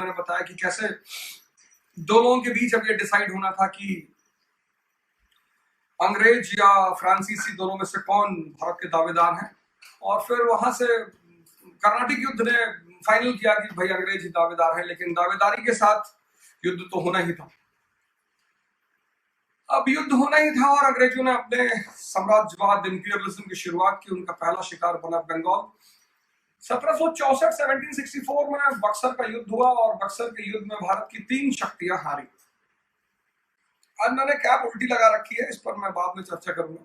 मैंने बताया कि कैसे दो लोगों के बीच अब ये डिसाइड होना था कि अंग्रेज या फ्रांसीसी दोनों में से कौन भारत के दावेदार हैं। और फिर वहां से कर्नाटिक युद्ध ने फाइनल किया कि भाई अंग्रेज ही दावेदार है, लेकिन दावेदारी के साथ युद्ध तो होना ही था। अब युद्ध होना ही था और अंग्रेजों ने अपने साम्राज्यवाद इंपीरियलिज्म की शुरुआत की। उनका पहला शिकार बना बंगाल। 1764 1764 में बक्सर का युद्ध हुआ और बक्सर के युद्ध में भारत की 3 शक्तियां हारी। आज मैंने कैप उल्टी लगा रखी है, इस पर मैं बाद में चर्चा करूंगा।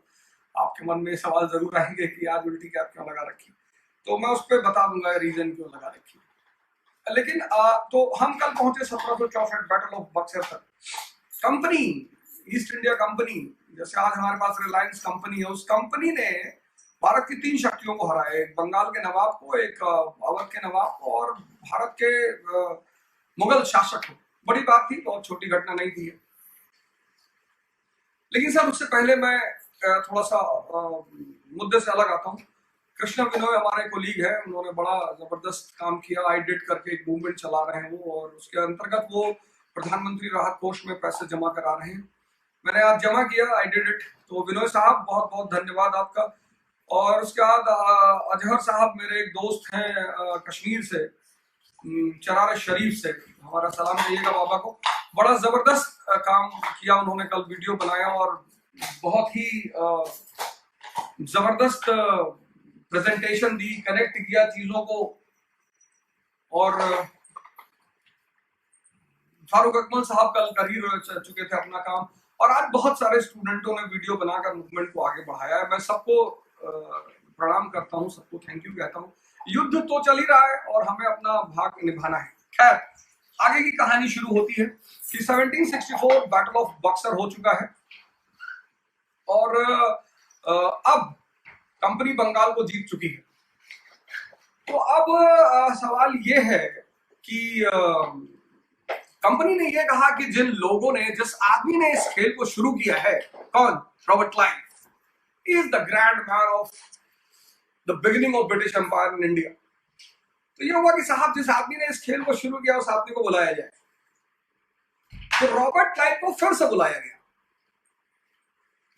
आपके मन में सवाल जरूर आएंगे कि आज उल्टी कैप क्यों लगा रखी, तो मैं उस पर बता दूंगा रीजन क्यों लगा रखी। लेकिन तो हम कल पहुंचे 1764 बैटल ऑफ बक्सर तक। कंपनी, ईस्ट इंडिया कंपनी, जैसे आज हमारे पास रिलायंस कंपनी है, उस कंपनी ने भारत की 3 शक्तियों को हराया। एक बंगाल के नवाब को, एक अवध के नवाब को और भारत के मुगल शासक को। बड़ी बात थी, बहुत छोटी घटना नहीं थी। लेकिन सर उससे पहले मैं थोड़ा सा मुद्दे से अलग आता हूँ। कृष्णा बिनोय हमारे कोलीग है, उन्होंने बड़ा जबरदस्त काम किया। आई डिड करके एक मूवमेंट चला रहे हैं वो, और उसके अंतर्गत वो प्रधानमंत्री राहत कोष में पैसे जमा करा रहे हैं। मैंने आज जमा किया, आई डिड इट। तो विनोय साहब बहुत बहुत धन्यवाद आपका। और उसके बाद अजहर साहब मेरे एक दोस्त हैं कश्मीर से, चरार शरीफ से, हमारा सलाम कहिएगा बाबा को। बड़ा जबरदस्त काम किया उन्होंने, कल वीडियो बनाया और बहुत ही जबरदस्त प्रेजेंटेशन दी, कनेक्ट किया चीजों को। और फारूक अकमल साहब कल कर ही चुके थे अपना काम। और आज बहुत सारे स्टूडेंटों ने वीडियो बनाकर मूवमेंट को आगे बढ़ाया है। मैं सबको प्रणाम करता हूँ, सबको थैंक यू कहता हूँ। युद्ध तो चल ही रहा है और हमें अपना भाग निभाना है। खैर, आगे की कहानी शुरू होती है कि 1764 बैटल ऑफ बक्सर हो चुका है और अब कंपनी बंगाल को जीत चुकी है। तो अब सवाल ये है कि कंपनी ने यह कहा कि जिन लोगों ने, जिस आदमी ने इस खेल को शुरू किया है, कौन? Robert Clive is the grand man of the beginning of British empire in India. तो यह हुआ कि साहब जिस आदमी ने इस खेल को शुरू किया उस आदमी को बुलाया जाए। तो रॉबर्ट क्लाइव को फिर से बुलाया गया।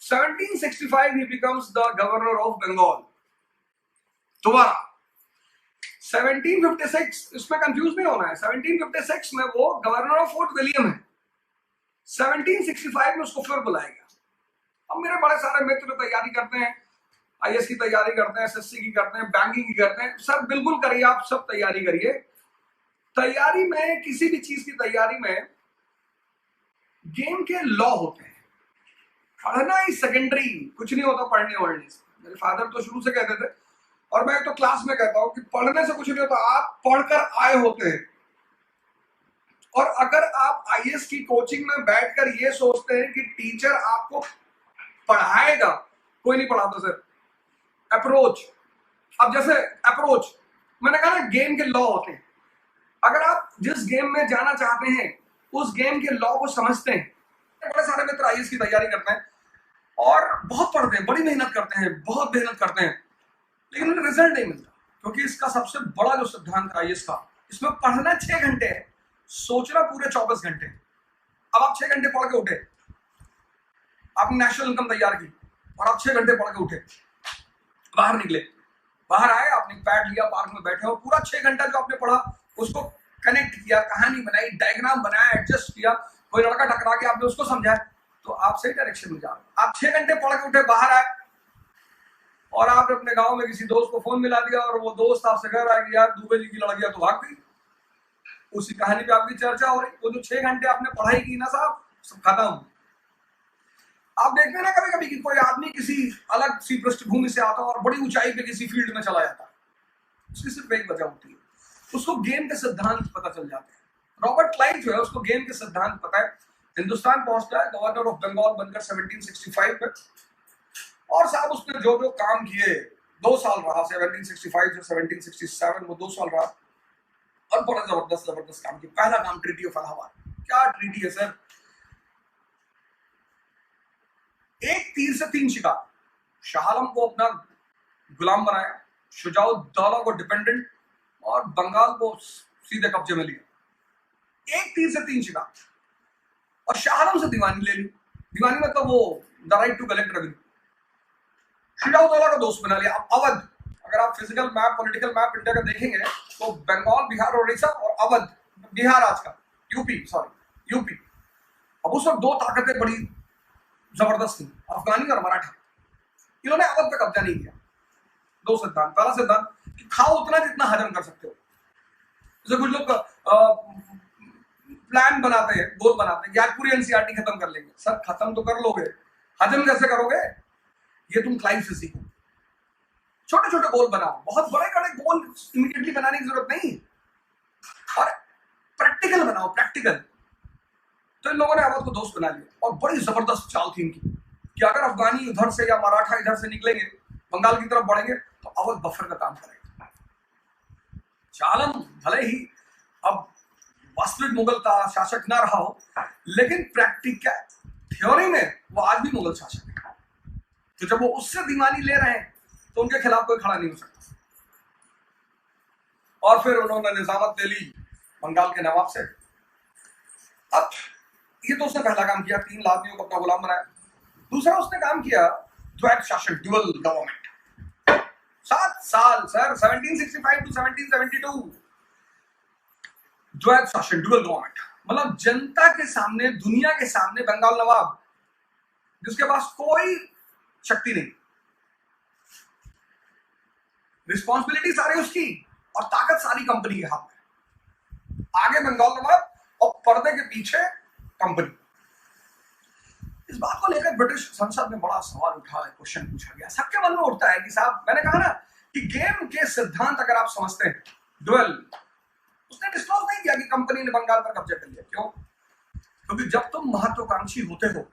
1765 he becomes the governor of Bengal दोबारा। 1756, इसमें कंफ्यूज नहीं होना है, 1756 में वो गवर्नर ऑफ फोर्ट विलियम है। 1765 में उसको फिर बुलाया गया। अब मेरे बड़े सारे मित्र तैयारी करते हैं, आईएएस की तैयारी करते हैं, एसएससी की करते हैं, बैंकिंग की करते हैं। सर बिल्कुल करिए, आप सब तैयारी करिए। तैयारी में, किसी भी चीज की तैयारी में गेम के लॉ होते हैं। पढ़ना ही सेकेंडरी, कुछ नहीं होता पढ़ने वढ़ने से। मेरे फादर तो शुरू से कहते थे और मैं तो क्लास में कहता हूं कि पढ़ने से कुछ नहीं होता, आप पढ़कर आए होते हैं। और अगर आप आईएएस की कोचिंग में बैठकर ये सोचते हैं कि टीचर आपको पढ़ाएगा, कोई नहीं पढ़ाता सर। अप्रोच, अब जैसे अप्रोच मैंने कहा ना, गेम के लॉ होते हैं। अगर आप जिस गेम में जाना चाहते हैं उस गेम के लॉ को समझते हैं। बड़े सारे मित्र आईएएस की तैयारी करते हैं और बहुत पढ़ते हैं, बड़ी मेहनत करते हैं, बहुत मेहनत करते हैं, लेकिन उन्हें रिजल्ट नहीं मिलता। क्योंकि इसका सबसे बड़ा जो सिद्धांत है आईएएस का, इसमें पढ़ना 6 घंटे है, सोचना पूरे 24 घंटे। अब आप 6 घंटे पढ़ के उठे, आपने नेशनल इनकम तैयार की और आप 6 घंटे पढ़ के उठे, बाहर निकले, बाहर आए, आपने पैड लिया, पार्क में बैठे और पूरा 6 घंटा जो आपने पढ़ा उसको कनेक्ट किया, कहानी बनाई, डायग्राम बनाया, एडजस्ट किया, कोई लड़का टकरा के आपने उसको समझाया, तो आप सही डायरेक्शन में जा रहे हो। आप 6 घंटे पढ़ के उठे, बाहर आए और आपने अपने गांव में किसी दोस्त को फोन मिला दिया और वो दोस्त आपसे कह रहा है कि यार दुबे जी की लड़कियां तो भाग गई। उसी कहानी पे आपकी चर्चा हो रही। वो जो 6 घंटे आपने पढ़ाई की ना साहब, सब खत्म। आप देखते हैं ना कभी कभी कि कोई आदमी किसी अलग सी पृष्ठभूमि से आता है और बड़ी ऊंचाई पे किसी फील्ड में चला जाता है। उसकी सिर्फ एक वजह होती है, उसको गेम के सिद्धांत पता चल जाते हैं। रॉबर्ट क्लाइव जो है उसको गेम के सिद्धांत पता है। हिंदुस्तान पहुंचता है गवर्नर ऑफ बंगाल बनकर 1765 में, और साहब उसने जो जो काम किए, 2 साल रहा, 1765 से 1767 वो 2 साल रहा और बड़ा जबरदस्त काम किया। पहला काम ट्रीटी ऑफ इलाहाबाद। क्या ट्रीटी है सर? एक तीर से 3 शिकार। शाह आलम को अपना गुलाम बनाया, शुजाउद्दौला को डिपेंडेंट और बंगाल को सीधे कब्जे में लिया। एक तीर से तीन शिकार। और शाह आलम से दीवानी ले ली। दीवानी मतलब वो the right to collect revenue. Sirajuddaulah का दोस्त बना लिया। अब अवध, अगर आप physical map, political map India का देखेंगे तो बंगाल, बिहार, उड़ीसा और अवध, बिहार आज का, यूपी। अब उस वक्त दो ताकतें बड़ी जबरदस्त थी, अफगानी और मराठा। इन्होंने अवध पे कब्जा नहीं किया। दो सिद्धांत। पहला सिद्धांत कि खाओ उतना जितना हजम कर सकते हो। जैसे कुछ लोग प्लान बनाते हैं, गोल बनाते हैं कि आज पूरी एनसीईआरटी खत्म कर लेंगे। सर खत्म तो कर लोगे, हजम कैसे करोगे? ये तुम क्लाइव से सीखो। छोटे छोटे गोल बनाओ, बहुत बड़े बड़े गोल इमीडिएटली बनाने की जरूरत नहीं है, और प्रैक्टिकल बनाओ, प्रैक्टिकल। तो इन लोगों ने अवध को दोस्त बना लिया। और बड़ी जबरदस्त चाल थी इनकी कि अगर अफगानी उधर से या मराठा इधर से निकलेंगे, बंगाल की तरफ बढ़ेंगे, तो अवध बफर का काम करेगा। शाह आलम भले ही अब वास्तविक मुगल का शासक ना रहा हो, लेकिन प्रैक्टिकल थ्योरी में वो आज भी मुगल शासक है। तो जब वो उससे दीवानी ले रहे हैं तो उनके खिलाफ कोई खड़ा नहीं हो सकता। और फिर उन्होंने निजामत ले ली बंगाल के नवाब से। अब ये तो उसने पहला काम किया, 3 लादियों को अपना गुलाम बनाया। दूसरा उसने काम किया द्वैत शासन, ड्यूअल गवर्नमेंट। 7 साल सर, 1765 टू 1772 द्वैत शासन, ड्यूअल गवर्नमेंट। मतलब जनता के सामने, दुनिया के सामने बंगाल नवाब, जिसके पास कोई शक्ति नहीं, रिस्पॉन्सिबिलिटी सारी उसकी और ताकत सारी कंपनी के हाथ में। आगे बंगाल नवाब और पर्दे के पीछे कंपनी। इस बात को लेकर ब्रिटिश संसद में बड़ा सवाल उठा है, क्वेश्चन पूछा गया। सबके मन में उठता है कि साहब, मैंने कहा ना कि गेम के सिद्धांत अगर आप समझते हैं, ड्यूअल, उसने डिस्क्लोज नहीं किया कि कंपनी ने बंगाल पर कब्जा कर लिया। क्यों? क्योंकि जब तुम महत्वाकांक्षी होते हो,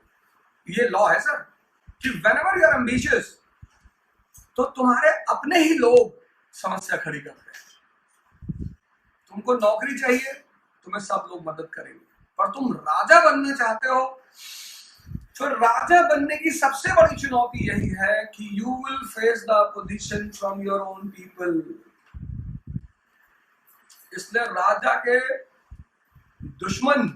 ये लॉ है सर, कि whenever you are ambitious, तो तुम्हारे अपने ही लोग समस्या खड़ी करते हैं। तुमको नौकरी चाहिए, तुम्हें सब लोग मदद करेंगे, पर तुम राजा बनना चाहते हो, तो राजा बनने की सबसे बड़ी चुनौती यही है कि you will face the opposition from your own people। इसलिए राजा के दुश्मन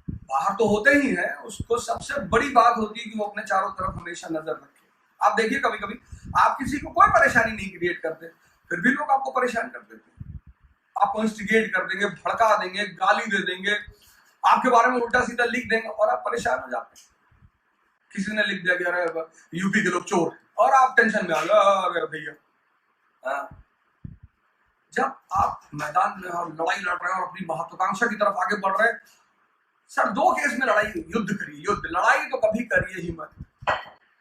बाहर तो होते ही हैं, उसको सबसे बड़ी बात होती है कि वो अपने चारों तरफ हमेशा नजर रखे। आप देखिए, कभी कभी आप किसी को कोई परेशानी नहीं क्रिएट करते, फिर भी लोग आपको परेशान कर देते हैं। आपको इंस्टिगेट कर देंगे, भड़का देंगे, गाली दे देंगे, आपके बारे में उल्टा सीधा लिख देंगे, और आप परेशान हो जाते हैं। किसी ने लिख दिया कि अरे यूपी के लोग चोर हैं, और आप टेंशन में आ गए, अरे भैया। जब आप मैदान में और लड़ाई लड़ रहे हैं और अपनी महत्वाकांक्षा की तरफ आगे बढ़ रहे हैं, सर 2 केस में लड़ाई, युद्ध करिए, युद्ध। लड़ाई तो कभी करिए ही मत,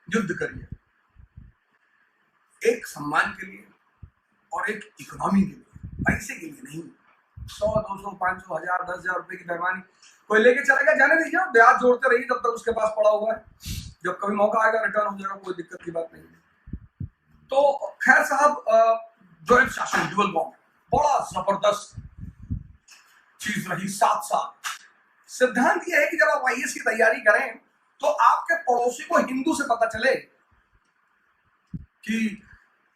युद्ध करिए। एक सम्मान के लिए और एक इकोनॉमी के लिए, पैसे के लिए नहीं। 100, 200, 500, 1000, 10,000 रुपए की बेईमानी कोई लेके चलेगा, जाने दीजिए, ब्याज जोड़ते रहिए जब तक उसके पास पड़ा हुआ है। जब कभी मौका आएगा रिटर्न हो जाएगा, कोई दिक्कत की बात नहीं है। तो खैर साहब, द्वैत शासन, ड्यूअल गवर्नमेंट बड़ा जबरदस्त चीज रही 7 साल। सिद्धांत यह है कि जब आप आईएएस की तैयारी करें तो आपके पड़ोसी को हिंदू से पता चले कि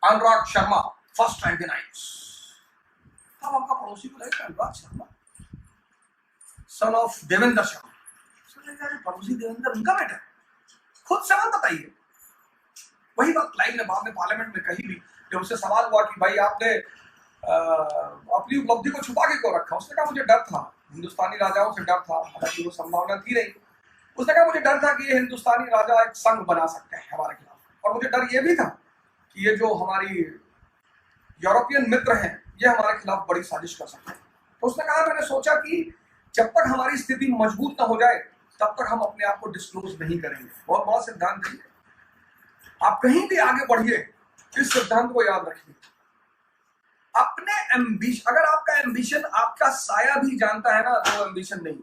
Anurag Sharma first rank in IAS, तब आपका पड़ोसी को लगेगा अनुराग शर्मा सन ऑफ देवेंद्र शर्मा, पड़ोसी देवेंद्र उनका बेटा है, खुद सवाल बताइए। वही बात क्लाइव ने बाद में पार्लियामेंट में कही भी, जब उससे सवाल हुआ कि भाई आपने अपनी उपलब्धि को छुपा के क्यों रखा। उसने कहा मुझे डर था, हिंदुस्तानी राजाओं से डर था, हालांकि वो संभावना थी नहीं। उसने कहा मुझे डर था कि ये हिंदुस्तानी राजा एक संघ बना सकते हैं हमारे खिलाफ, और मुझे डर ये भी था कि ये जो हमारी यूरोपियन मित्र हैं ये हमारे खिलाफ बड़ी साजिश कर सकते हैं। तो उसने कहा मैंने सोचा कि जब तक हमारी स्थिति मजबूत न हो जाए तब तक हम अपने आप को डिस्क्लोज नहीं करेंगे। बहुत बड़ा सिद्धांत है, आप कहीं भी आगे बढ़िए, इस सिद्धांत को याद रखिए। अपने एम्बिशन, अगर आपका एम्बिशन आपका साया भी जानता है ना, तो एम्बिशन नहीं।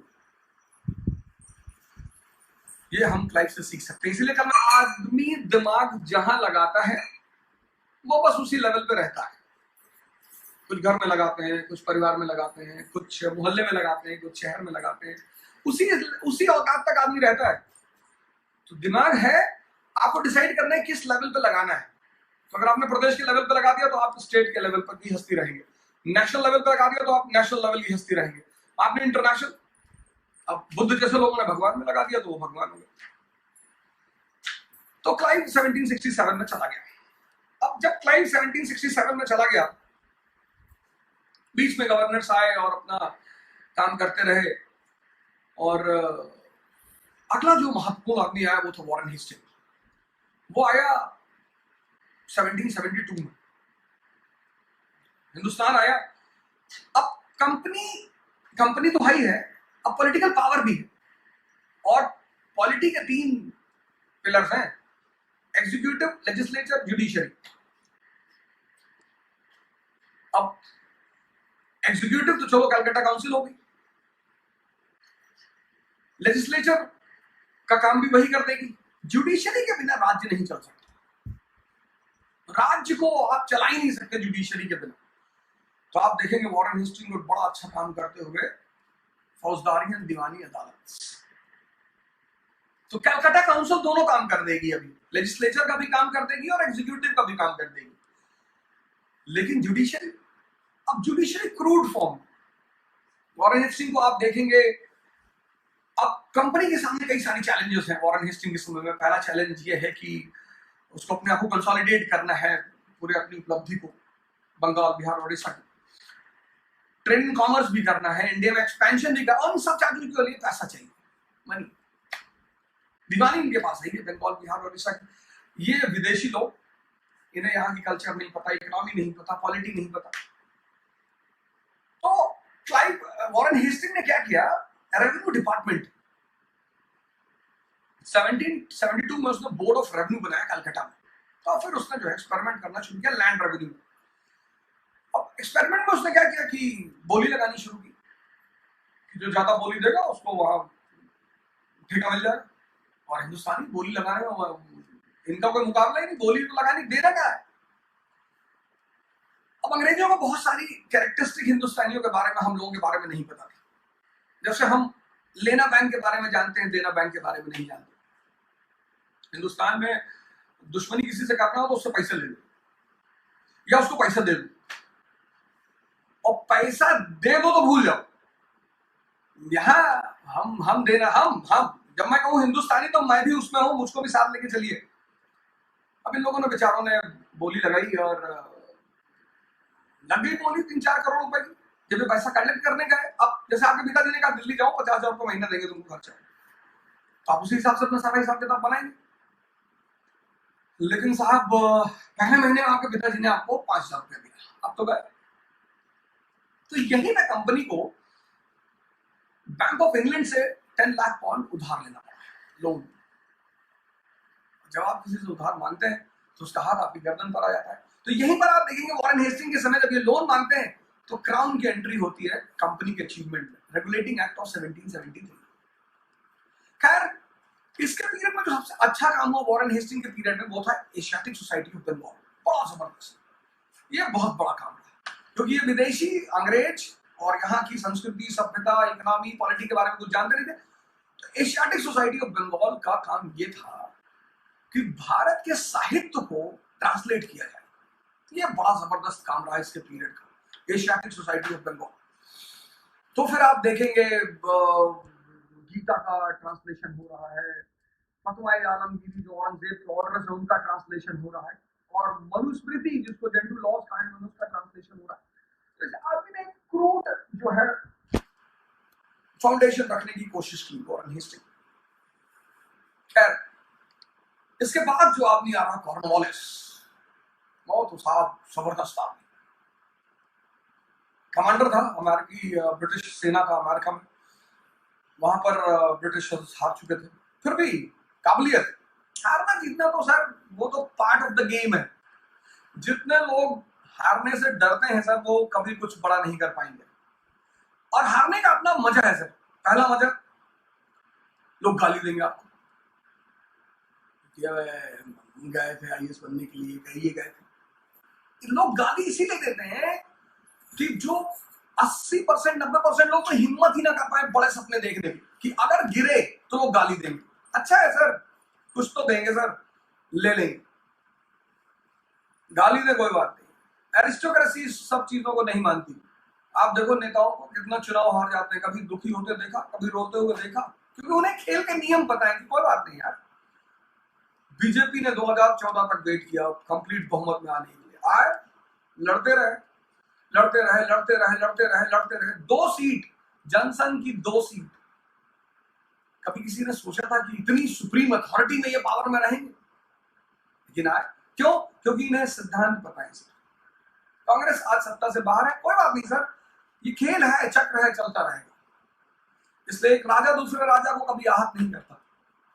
ये हम क्लाइव से सीख सकते हैं। इसलिए कहा आदमी दिमाग जहां लगाता है वो बस उसी लेवल पे रहता है। कुछ घर में लगाते हैं, कुछ परिवार में लगाते हैं, कुछ मोहल्ले में लगाते हैं, कुछ शहर में लगाते हैं, उसी औकात तक आदमी रहता है। तो दिमाग है, आपको डिसाइड करना है किस लेवल पे लगाना है। तो अगर आपने प्रदेश के लेवल पे लगा दिया तो आप स्टेट के लेवल पर की हस्ती रहेंगे, नेशनल लेवल पे लगा दिया तो आप नेशनल लेवल की हस्ती रहेंगे, आपने इंटरनेशनल अब बुद्ध जैसे लोगों ने भगवान में लगा दिया तो वो भगवान हो गया। तो क्लाइव 1767 में चला गया। अब जब क्लाइव 1767 में चला गया, बीच में गवर्नर्स आए और अपना काम करते रहे, और अगला जो महत्वपूर्ण आदमी आया वो था वॉरेन हेस्टिंग। वो आया 1772 में, हिंदुस्तान आया। अब कंपनी तो हाई है, अब पॉलिटिकल पावर भी है, और पॉलिटी के 3 पिलर्स हैं, एग्जीक्यूटिव, लेजिस्लेचर, जुडिशरी। अब एग्जीक्यूटिव तो चलो कलकत्ता काउंसिल हो गई, लेजिस्लेचर का काम भी वही कर देगी, जुडिशरी के बिना राज्य नहीं चल सकता, राज्य को आप चला ही नहीं सकते जुडिशरी के बिना। तो आप देखेंगे वॉरेन हेस्टिंग बड़ा अच्छा काम करते हुए फौजदारी एंड दीवानी अदालत। तो कलकत्ता काउंसिल दोनों काम कर देगी, अभी लेजिस्लेचर का भी काम कर देगी और एग्जीक्यूटिव का भी काम कर देगी। लेकिन जुडिशरी, अब judiciary crude form, Warren Hastings को आप देखेंगे। अब कंपनी के सामने कई सारी चैलेंजेस हैं वॉरेन हेस्टिंग के समय में। पहला चैलेंज ये है कि उसको अपने आप को कंसोलिडेट करना है, पूरे अपनी उपलब्धि को, बंगाल, बिहार, उड़ीसा की ट्रेड एंड कॉमर्स भी करना है, इंडिया में एक्सपेंशन भी करना, उन सब चीजों के लिए पैसा चाहिए, मनी। दीवानी इनके पास है, बंगाल, बिहार, उड़ीसा की। ये विदेशी लोग, इन्हें यहाँ की कल्चर नहीं पता, इकोनॉमी नहीं पता, पॉलिटी नहीं पता। तो क्लाइव वॉरेन हेस्टिंग ने क्या किया, रेवेन्यू डिपार्टमेंट 1772 में उसने बोर्ड ऑफ रेवेन्यू बनाया कलकत्ता में। तो फिर उसने जो है एक्सपेरिमेंट करना शुरू किया लैंड रेवेन्यू। अब एक्सपेरिमेंट में उसने क्या किया कि बोली लगानी शुरू की, कि जो ज्यादा बोली देगा उसको वहां ठेका मिल जाएगा। और हिंदुस्तानी बोली लगाने में इनका कोई मुकाबला ही नहीं, बोली तो लगानी, देना क्या है। अब अंग्रेजों को बहुत सारी कैरेक्टरिस्टिक हिंदुस्तानियों के बारे में हम लोगों के बारे में नहीं पता थी। जैसे हम लेना बैंक के बारे में जानते हैं, देना बैंक के बारे में नहीं जानते। हिंदुस्तान में दुश्मनी किसी से करना हो तो उससे पैसे ले लो, या उसको पैसा दे दो, और पैसा दे दो तो भूल जाओ। यहां हम देना, हम जब मैं कहूं हिंदुस्तानी तो मैं भी उसमें हूं, मुझको भी साथ लेके चलिए। अब इन लोगों ने, बेचारों ने बोली लगाई और लग गई बोली 3-4 करोड़ रुपए की। जब ये पैसा कलेक्ट करने गए, अब जैसे आपके पिताजी ने कहा दिल्ली जाओ, 50,000 रुपये महीना देंगे तुमको खर्चा, तो आप उसी हिसाब से अपना सारा हिसाब किताब बनाएंगे। लेकिन साहब पहले महीने में आपके पिताजी ने आपको 5,000 रुपया दिया, अब तो गए। तो यही मैं कंपनी को बैंक ऑफ इंग्लैंड से 10 लाख पाउंड उधार लेना पड़ा, लोन। जब आप किसी से उधार मांगते हैं तो उसका हाथ आपकी गर्दन पर आ जाता है। तो यहीं पर आप देखेंगे वॉरेन हेस्टिंग के समय जब ये लोन मांगते हैं तो क्राउन की एंट्री होती है कंपनी के अचीवमेंट में, रेगुलेटिंग एक्ट ऑफ 1773। खैर, इसके पीरियड में जो सबसे अच्छा काम हुआ वॉरेन हेस्टिंग के पीरियड में वो था एशियाटिक सोसाइटी ऑफ बंगाल। बड़ा जबरदस्त, ये बहुत बड़ा काम था, क्योंकि ये विदेशी, अंग्रेज और यहाँ की संस्कृति, सभ्यता, इकोनॉमी, पॉलिटी के बारे में कुछ जानते नहीं थे। तो एशियाटिक सोसाइटी ऑफ बंगाल का काम ये था कि भारत के साहित्य को ट्रांसलेट किया जाए। ये बड़ा जबरदस्त काम रहा इसके पीरियड का, एशियाटिक सोसाइटी ऑफ बंगाल। तो फिर आप देखेंगे गीता का ट्रांसलेशन हो रहा है, फतवाए आलमगीरी जो औरंगजेब के ऑर्डर्स है उनका ट्रांसलेशन हो रहा है, और मनुस्मृति जिसको जेंटू लॉज कहा है उसका ट्रांसलेशन हो रहा है। तो आदमी ने क्रूड जो है फाउंडेशन रखने की कोशिश की वॉरेन हेस्टिंग। खैर, इसके बाद जो आदमी आ रहा कॉर्नवालिस, वो तो साहब जबरदस्त आदमी, कमांडर था अमेरिकी ब्रिटिश सेना का अमेरिका में। वहां पर ब्रिटिश हार चुके थे, फिर भी काबिलियत, हारना जीतना तो सर वो तो पार्ट ऑफ द गेम है। जितने लोग हारने से डरते हैं सर वो कभी कुछ बड़ा नहीं कर पाएंगे, और हारने का अपना मजा है सर। पहला मजा, लोग गाली देंगे आपको, गए थे आईएएस बनने के लिए, कहिए गए थे। लोग गाली इसीलिए देते हैं कि जो 80% 90% लोग तो हिम्मत ही ना कर पाए बड़े सपने देखने की, कि अगर गिरे तो लोग गाली देंगे। अच्छा है सर, कुछ तो देंगे सर, ले लेंगे, गाली दे कोई बात नहीं। एरिस्टोक्रेसी सब चीजों को नहीं मानती, आप देखो नेताओं को कितना चुनाव हार जाते हैं, कभी दुखी होते देखा, कभी रोते हुए देखा, क्योंकि उन्हें खेल के नियम पता है कि कोई बात नहीं यार। बीजेपी ने 2014 तक वेट किया कंप्लीट बहुमत में आने के लिए, आए, लड़ते रहे, लड़ते रहे, लड़ते रहे, लड़ते रहे, लड़ते रहे, 2 सीट, जनसंघ की 2 सीट। कभी किसी ने सोचा था कि इतनी सुप्रीम अथॉरिटी में ये पावर में रहेंगे? लेकिन आए, क्यों? क्योंकि इन्हें सिद्धांत पता है सर। कांग्रेस आज सत्ता से बाहर है, कोई बात नहीं सर, ये खेल है, चक्र है, चलता रहेगा। इसलिए एक राजा दूसरे राजा को कभी आहत नहीं करता।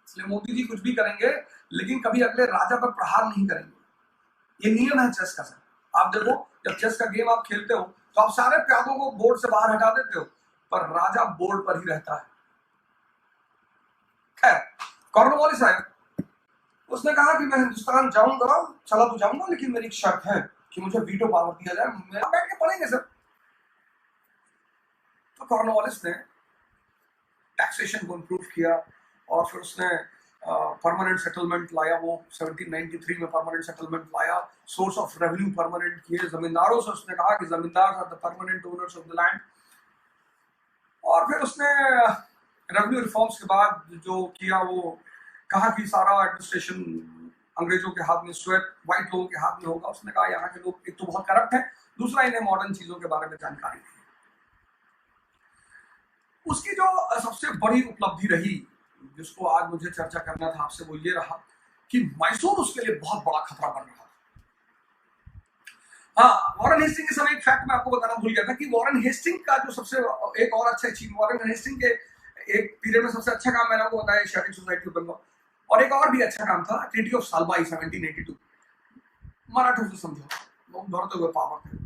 इसलिए मोदी जी कुछ भी करेंगे लेकिन कभी अगले राजा पर प्रहार नहीं करेंगे। ये नियम है चेस का सर। आप देखो, जब चेस का गेम आप खेलते हो तो आप सारे प्यादों को बोर्ड से बाहर हटा देते हो, पर राजा बोर्ड पर ही रहता है। खैर, कॉर्नवालिस आया, उसने कहा कि मैं हिंदुस्तान जाऊंगा, चला तो जाऊंगा, लेकिन मेरी एक शर्त है कि मुझे वीटो पावर दिया जाए, मेरा बैठ के पढ़ेंगे सर। तो कॉर्नवालिस ने टैक्सेशन को इम्प्रूव किया और फिर उसने परमानेंट सेटलमेंट लाया। वो 1793 में परमानेंट सेटलमेंट लाया, सोर्स ऑफ रेवेन्यू परमानेंट किए, जमींदारों से उसने कहा कि जमींदार are the permanent owners of the land. और फिर उसने रेवेन्यू रिफॉर्म्स के बाद जो किया, वो कहा कि सारा एडमिनिस्ट्रेशन अंग्रेजों के हाथ में, श्वेत व्हाइट लोगों के हाथ में होगा। उसने कहा यहाँ के लोग एक तो बहुत करप्ट है, दूसरा इन्हें मॉडर्न चीजों के बारे में जानकारी नहीं। उसकी जो सबसे बड़ी उपलब्धि रही, जिसको आज मुझे चर्चा करना था आपसे, वो ये रहा कि मैसूर उसके लिए बहुत बड़ा खतरा बन रहा था। हाँ, वॉरेन हेस्टिंग के समय एक फैक्ट मैं आपको बताना भूल गया था कि वॉरेन हेस्टिंग का जो सबसे एक और अच्छा चीज, वॉरेन हेस्टिंग के एक पीरियड में सबसे अच्छा काम मैंने आपको बताया एशियाटिक सोसाइटी ऑफ बंगाल, और एक और भी अच्छा काम था ट्रीटी ऑफ सालबाई 1782, मराठों से समझौता, धरते हुए पावर थे।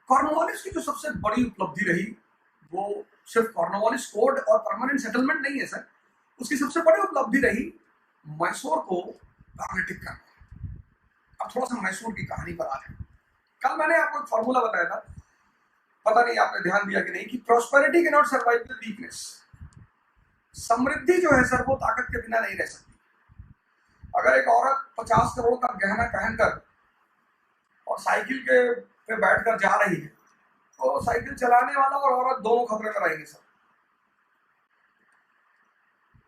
कॉर्नवालिस की जो सबसे बड़ी उपलब्धि रही, वो सिर्फ कॉर्नवालिस कोड और परमानेंट सेटलमेंट नहीं है सर, उसकी सबसे बड़ी उपलब्धि रही मैसूर को प्रागैतिक करना। अब थोड़ा सा मैसूर की कहानी पर आ जाए। कल मैंने आपको एक फॉर्मूला बताया था, पता नहीं आपने ध्यान दिया कि नहीं, कि prosperity can not survive with weakness. समृद्धि जो है सर, वो ताकत के बिना नहीं रह सकती। अगर एक औरत 50 करोड़ का गहना पहनकर और साइकिल के पे बैठकर जा रही है, तो साइकिल चलाने वाला और औरत दोनों खतरे में रहेंगे सर।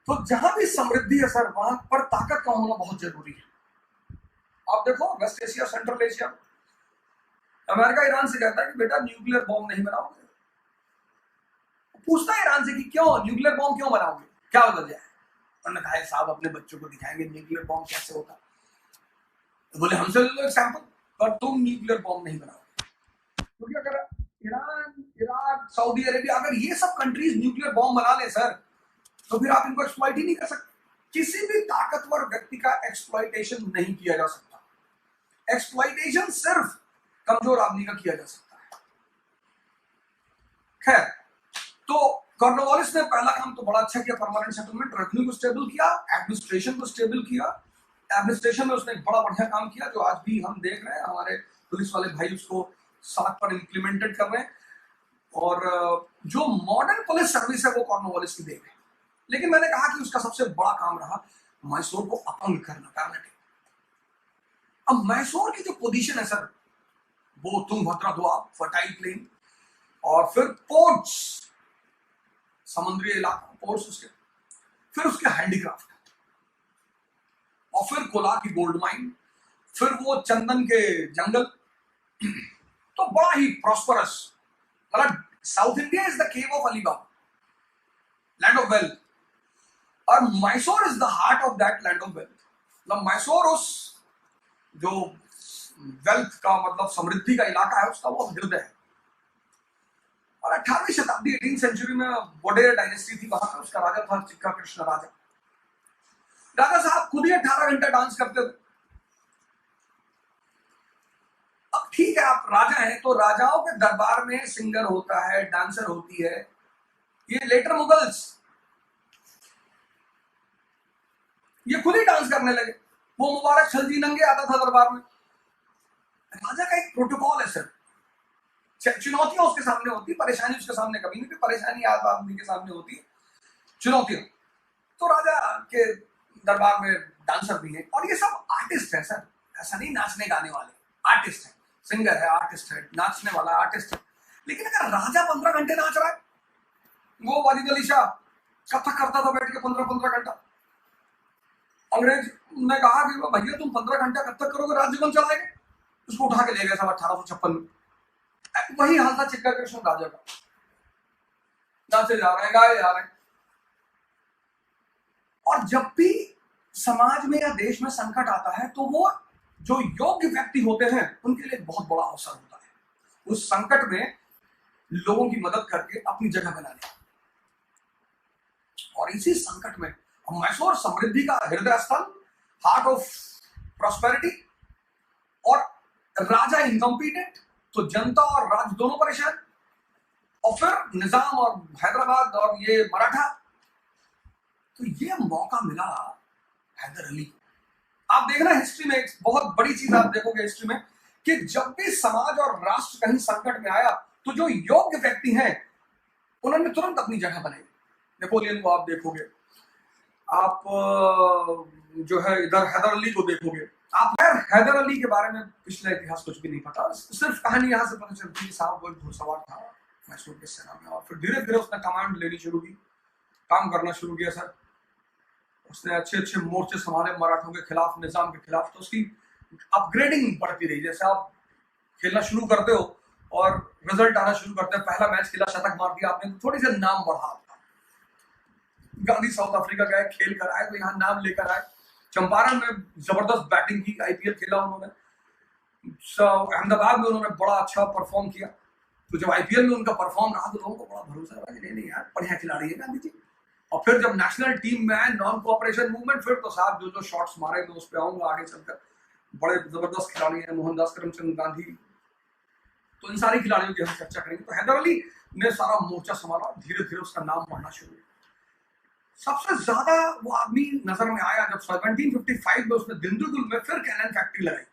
तो जहां भी समृद्धि है सर, वहां पर ताकत का होना बहुत जरूरी है। आप देखो West Asia, Central Asia, America Iran से कहता है कि बेटा न्यूक्लियर बॉम्ब नहीं बनाओगे। पूछता है ईरान से कि क्यों न्यूक्लियर बॉम्ब क्यों बनाओगे, क्या वजह है? उन्होंने कहा साहब अपने बच्चों को दिखाएंगे न्यूक्लियर बॉम्ब कैसे होता। तो बोले हमसे ले लो एग्जाम्पल, पर तुम न्यूक्लियर बॉम्ब नहीं बनाओगे। क्योंकि अगर ईरान, इराक, सऊदी अरेबिया, अगर ये सब कंट्रीज न्यूक्लियर बॉम्ब बना ले सर, तो फिर आप इनको एक्सप्लॉइट ही नहीं कर सकते। किसी भी ताकतवर व्यक्ति का एक्सप्लॉइटेशन नहीं किया जा सकता। एक्सप्लॉइटेशन सिर्फ कमजोर आदमी का किया जा सकता है। खैर, तो कॉर्नवालिस ने पहला काम तो बड़ा अच्छा किया, परमानेंट सेटलमेंट, रेवेन्यू को स्टेबल किया, एडमिनिस्ट्रेशन को स्टेबल किया। एडमिनिस्ट्रेशन में उसने एक बड़ा बढ़िया काम किया, जो आज भी हम देख रहे हैं, हमारे पुलिस वाले भाई उसको साथ पर इंप्लीमेंटेड कर रहे हैं। और जो मॉडर्न पुलिस सर्विस है वो कॉर्नवालिस की देख है। लेकिन मैंने कहा कि उसका सबसे बड़ा काम रहा मैसूर को अपंग करना, पैरालिटिक। अब मैसूर की जो पोजीशन है सर, वो तुंगभद्रा द्वाब, फर्टाइल प्लेन, और फिर पोर्ट्स, समुद्री इलाका, पोर्ट्स उसके, फिर उसके हैंडीक्राफ्ट, और फिर कोला की गोल्ड माइन, फिर वो चंदन के जंगल। तो बड़ा ही प्रॉस्परस, मतलब south India is the cave of Alibaba, land of wealth, और Mysore is the heart of that land of wealth. मतलब मैसूर उस जो वेल्थ का, मतलब समृद्धि का इलाका है, उसका वो हृदय है। और 18वीं शताब्दी, 18th सेंचुरी में वोडेयर डायनेस्टी थी, वहां पर उसका राजा था चिक्का कृष्ण राजा। राजा साहब खुद ही 18 घंटा डांस करते थे। अब ठीक है, आप राजा हैं तो राजाओं के दरबार में सिंगर होता है, डांसर होती है। ये लेटर मुगल्स, ये खुद ही डांस करने लगे। वो मुबारक खलजी नंगे आता था दरबार में। राजा का एक प्रोटोकॉल है सर, चुनौतियां उसके सामने होती, परेशानी उसके सामने कभी नहीं, परेशानी आदमी के सामने होती, चुनौतियां। तो राजा के दरबार में डांसर भी है, और ये सब आर्टिस्ट है सर, ऐसा नहीं नाचने गाने वाले, आर्टिस्ट है, सिंगर है, आर्टिस्ट है, नाचने वाला आर्टिस्ट है। लेकिन अगर राजा 15 घंटे नाच रहा है, वो वालिद अली शाह कथक करता था बैठ के 15-15 घंटा, अंग्रेज ने कहा कि भैया तुम 15 घंटा कथक करोगे, राज्य कौन चलाएगा? उसको उठा के ले गए साल 1856 में। वही हाल था चिक्का कृष्ण राजा का, नाचे जा रहे हैं, गाए जा रहे हैं। और जब भी समाज में या देश में संकट आता है तो वो जो योग्य व्यक्ति होते हैं उनके लिए बहुत बड़ा अवसर होता है उस संकट में लोगों की मदद करके अपनी जगह बनाने। और इसी संकट में मैसूर समृद्धि का हृदय स्थल, हार्ट ऑफ प्रॉस्पेरिटी, और राजा इनकम्पीटेंट, तो जनता और राज दोनों परेशान, और फिर निजाम और हैदराबाद और ये मराठा। तो ये मौका मिला हैदर अली को। आप देखना हिस्ट्री में एक बहुत बड़ी चीज आप देखोगे हिस्ट्री में कि जब भी समाज और राष्ट्र कहीं संकट में आया तो जो योग्य व्यक्ति हैं उन्होंने तुरंत अपनी जगह बनाई। नेपोलियन को आप देखोगे, आप जो है इधर हैदर अली को देखोगे। आप हैदर अली के बारे में पिछला इतिहास कुछ भी नहीं पता, सिर्फ कहानी यहां से पता चलती है साहब वो घुड़सवार था मैसूर के सेना में, और फिर धीरे धीरे उसने कमांड लेनी शुरू की, काम करना शुरू किया। सर उसने अच्छे अच्छे मोर्चे संभाले मराठों के खिलाफ, निजाम के खिलाफ। तो उसकी अपग्रेडिंग बढ़ती रही। जैसे आप खेलना शुरू करते हो और रिजल्ट आना शुरू करते हैं, पहला मैच खेला, शतक मार दिया आपने, तो थोड़ी सी नाम बढ़ा आपका। गांधी साउथ अफ्रीका गए, खेल कर आए तो यहाँ नाम लेकर आए। चंपारण में जबरदस्त बैटिंग की, आईपीएल खेला उन्होंने। अहमदाबाद में उन्होंने बड़ा अच्छा परफॉर्म किया। तो जब आईपीएल में उनका परफॉर्म रहा तो लोगों को बड़ा भरोसा रहा कि नहीं यार बढ़िया खिलाड़ी है गांधी जी। और फिर जब नेशनल टीम में आए, नॉन कोऑपरेशन मूवमेंट, फिर तो साहब जो जो शॉट्स मारे मैं उस पर आऊंगा आगे चलकर। बड़े जबरदस्त खिलाड़ी हैं, मोहनदास करमचंद गांधी। तो इन सारे खिलाड़ियों की हम चर्चा करेंगे। तो हैदर अली ने सारा मोर्चा संभाला, धीरे धीरे उसका नाम बढ़ना शुरू हुआ। सबसे ज्यादा वो आदमी नजर में आया जब 1755 में उसने दिंदुगुल में फिर कैनन फैक्ट्री लगाई।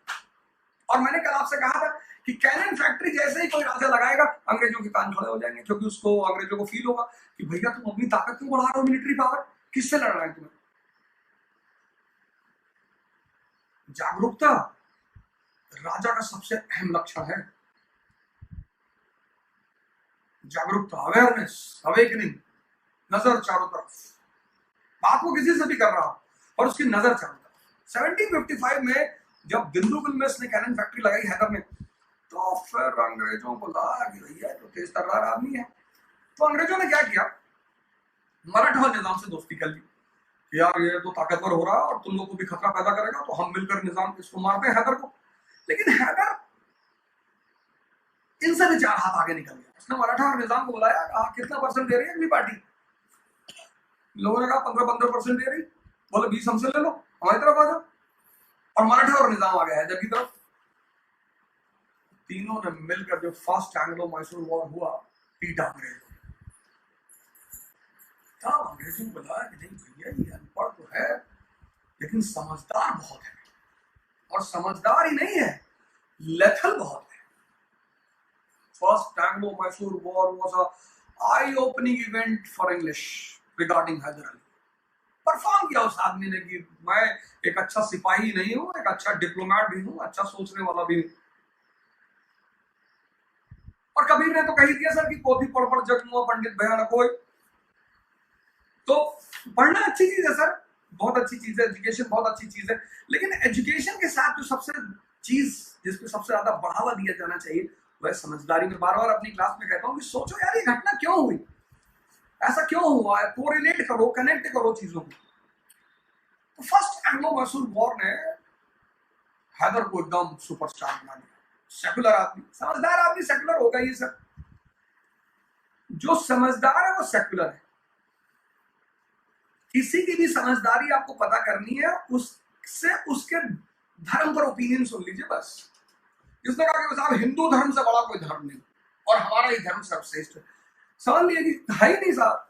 और मैंने कल आपसे कहा था कि कैनन फैक्ट्री जैसे ही कोई राजा लगाएगा अंग्रेजों के कान खड़े हो जाएंगे, क्योंकि उसको अंग्रेजों को फील होगा कि भैया तुम अपनी ताकत क्यों बढ़ा रहे हो, मिलिट्री पावर किससे लड़ रहे हैं तुम्हें। जागरूकता राजा का सबसे अहम लक्षण है। जागरूकता, अवेयरनेस, अवेकनिंग, नजर चारों तरफ, बात वो किसी से भी कर रहा हो और उसकी नजर चारों तरफ। 1755 में जब दिंदुगुल में उसने कैनन फैक्ट्री लगाई हैदर ने, तो फिर अंग्रेजों को लगा कि भैया तो तेज तर्रार आदमी है। तो अंग्रेजों ने क्या किया, मराठा निजाम से दोस्ती कर ली कि यार ये तो ताकतवर हो रहा है और तुम लोग को भी खतरा पैदा करेगा, तो हम मिलकर निजाम इसको मारते हैं हैदर को। लेकिन हैदर इनसे भी 4 हाथ आगे निकल गया। उसने मराठा और निजाम को बुलाया, कहा कितना परसेंट दे रही है अगली पार्टी। लोगों ने कहा 15% दे रही, बोले 20 हमसे ले लो, हमारी तरफ आ जाओ। और मराठा और निजाम आ गया हैदर की तरफ। तीनों ने मिलकर जो फर्स्ट एंग्लो मैसूर वॉर हुआ, पीटा अंग्रेजों। तब अंग्रेजों को लगा कि नहीं भैया ये अनपढ़ तो है लेकिन समझदार बहुत है, और समझदार ही नहीं है, लेथल बहुत है। First Anglo Mysore war was a eye opening event for English regarding Haider Ali. Perform किया उस आदमी ने कि मैं एक अच्छा सिपाही नहीं हूं, एक अच्छा डिप्लोमेट भी हूं, अच्छा सोचने वाला भी हूं। और कबीर ने तो कही दिया सर कि पोथी पढ़ पढ़ जग मुआ पंडित भयानक होए। तो पढ़ना अच्छी चीज है सर, बहुत अच्छी चीज है, एजुकेशन बहुत अच्छी चीज है। लेकिन एजुकेशन के साथ जो सबसे चीज जिसको सबसे ज्यादा बढ़ावा दिया जाना चाहिए वह समझदारी। में बार बार अपनी क्लास में कहता हूँ कि सोचो यार ये घटना क्यों हुई, ऐसा क्यों हुआ है, कोरिलेट करो, कनेक्ट करो चीजों को। तो फर्स्ट एंग्लो मैसूर वॉर ने हैदर को एकदम सुपरस्टार बना दिया। सेकुलर आदमी, समझदार आदमी सेकुलर होगा ही सर। जो समझदार है वो सेकुलर है। किसी की भी समझदारी आपको पता करनी है, उससे उसके धर्म पर ओपिनियन सुन लीजिए बस। जिसने कहा कि साहब हिंदू धर्म से बड़ा कोई धर्म नहीं और हमारा ही धर्म सर्वश्रेष्ठ है, समझ लिए कि है ही नहीं साहब।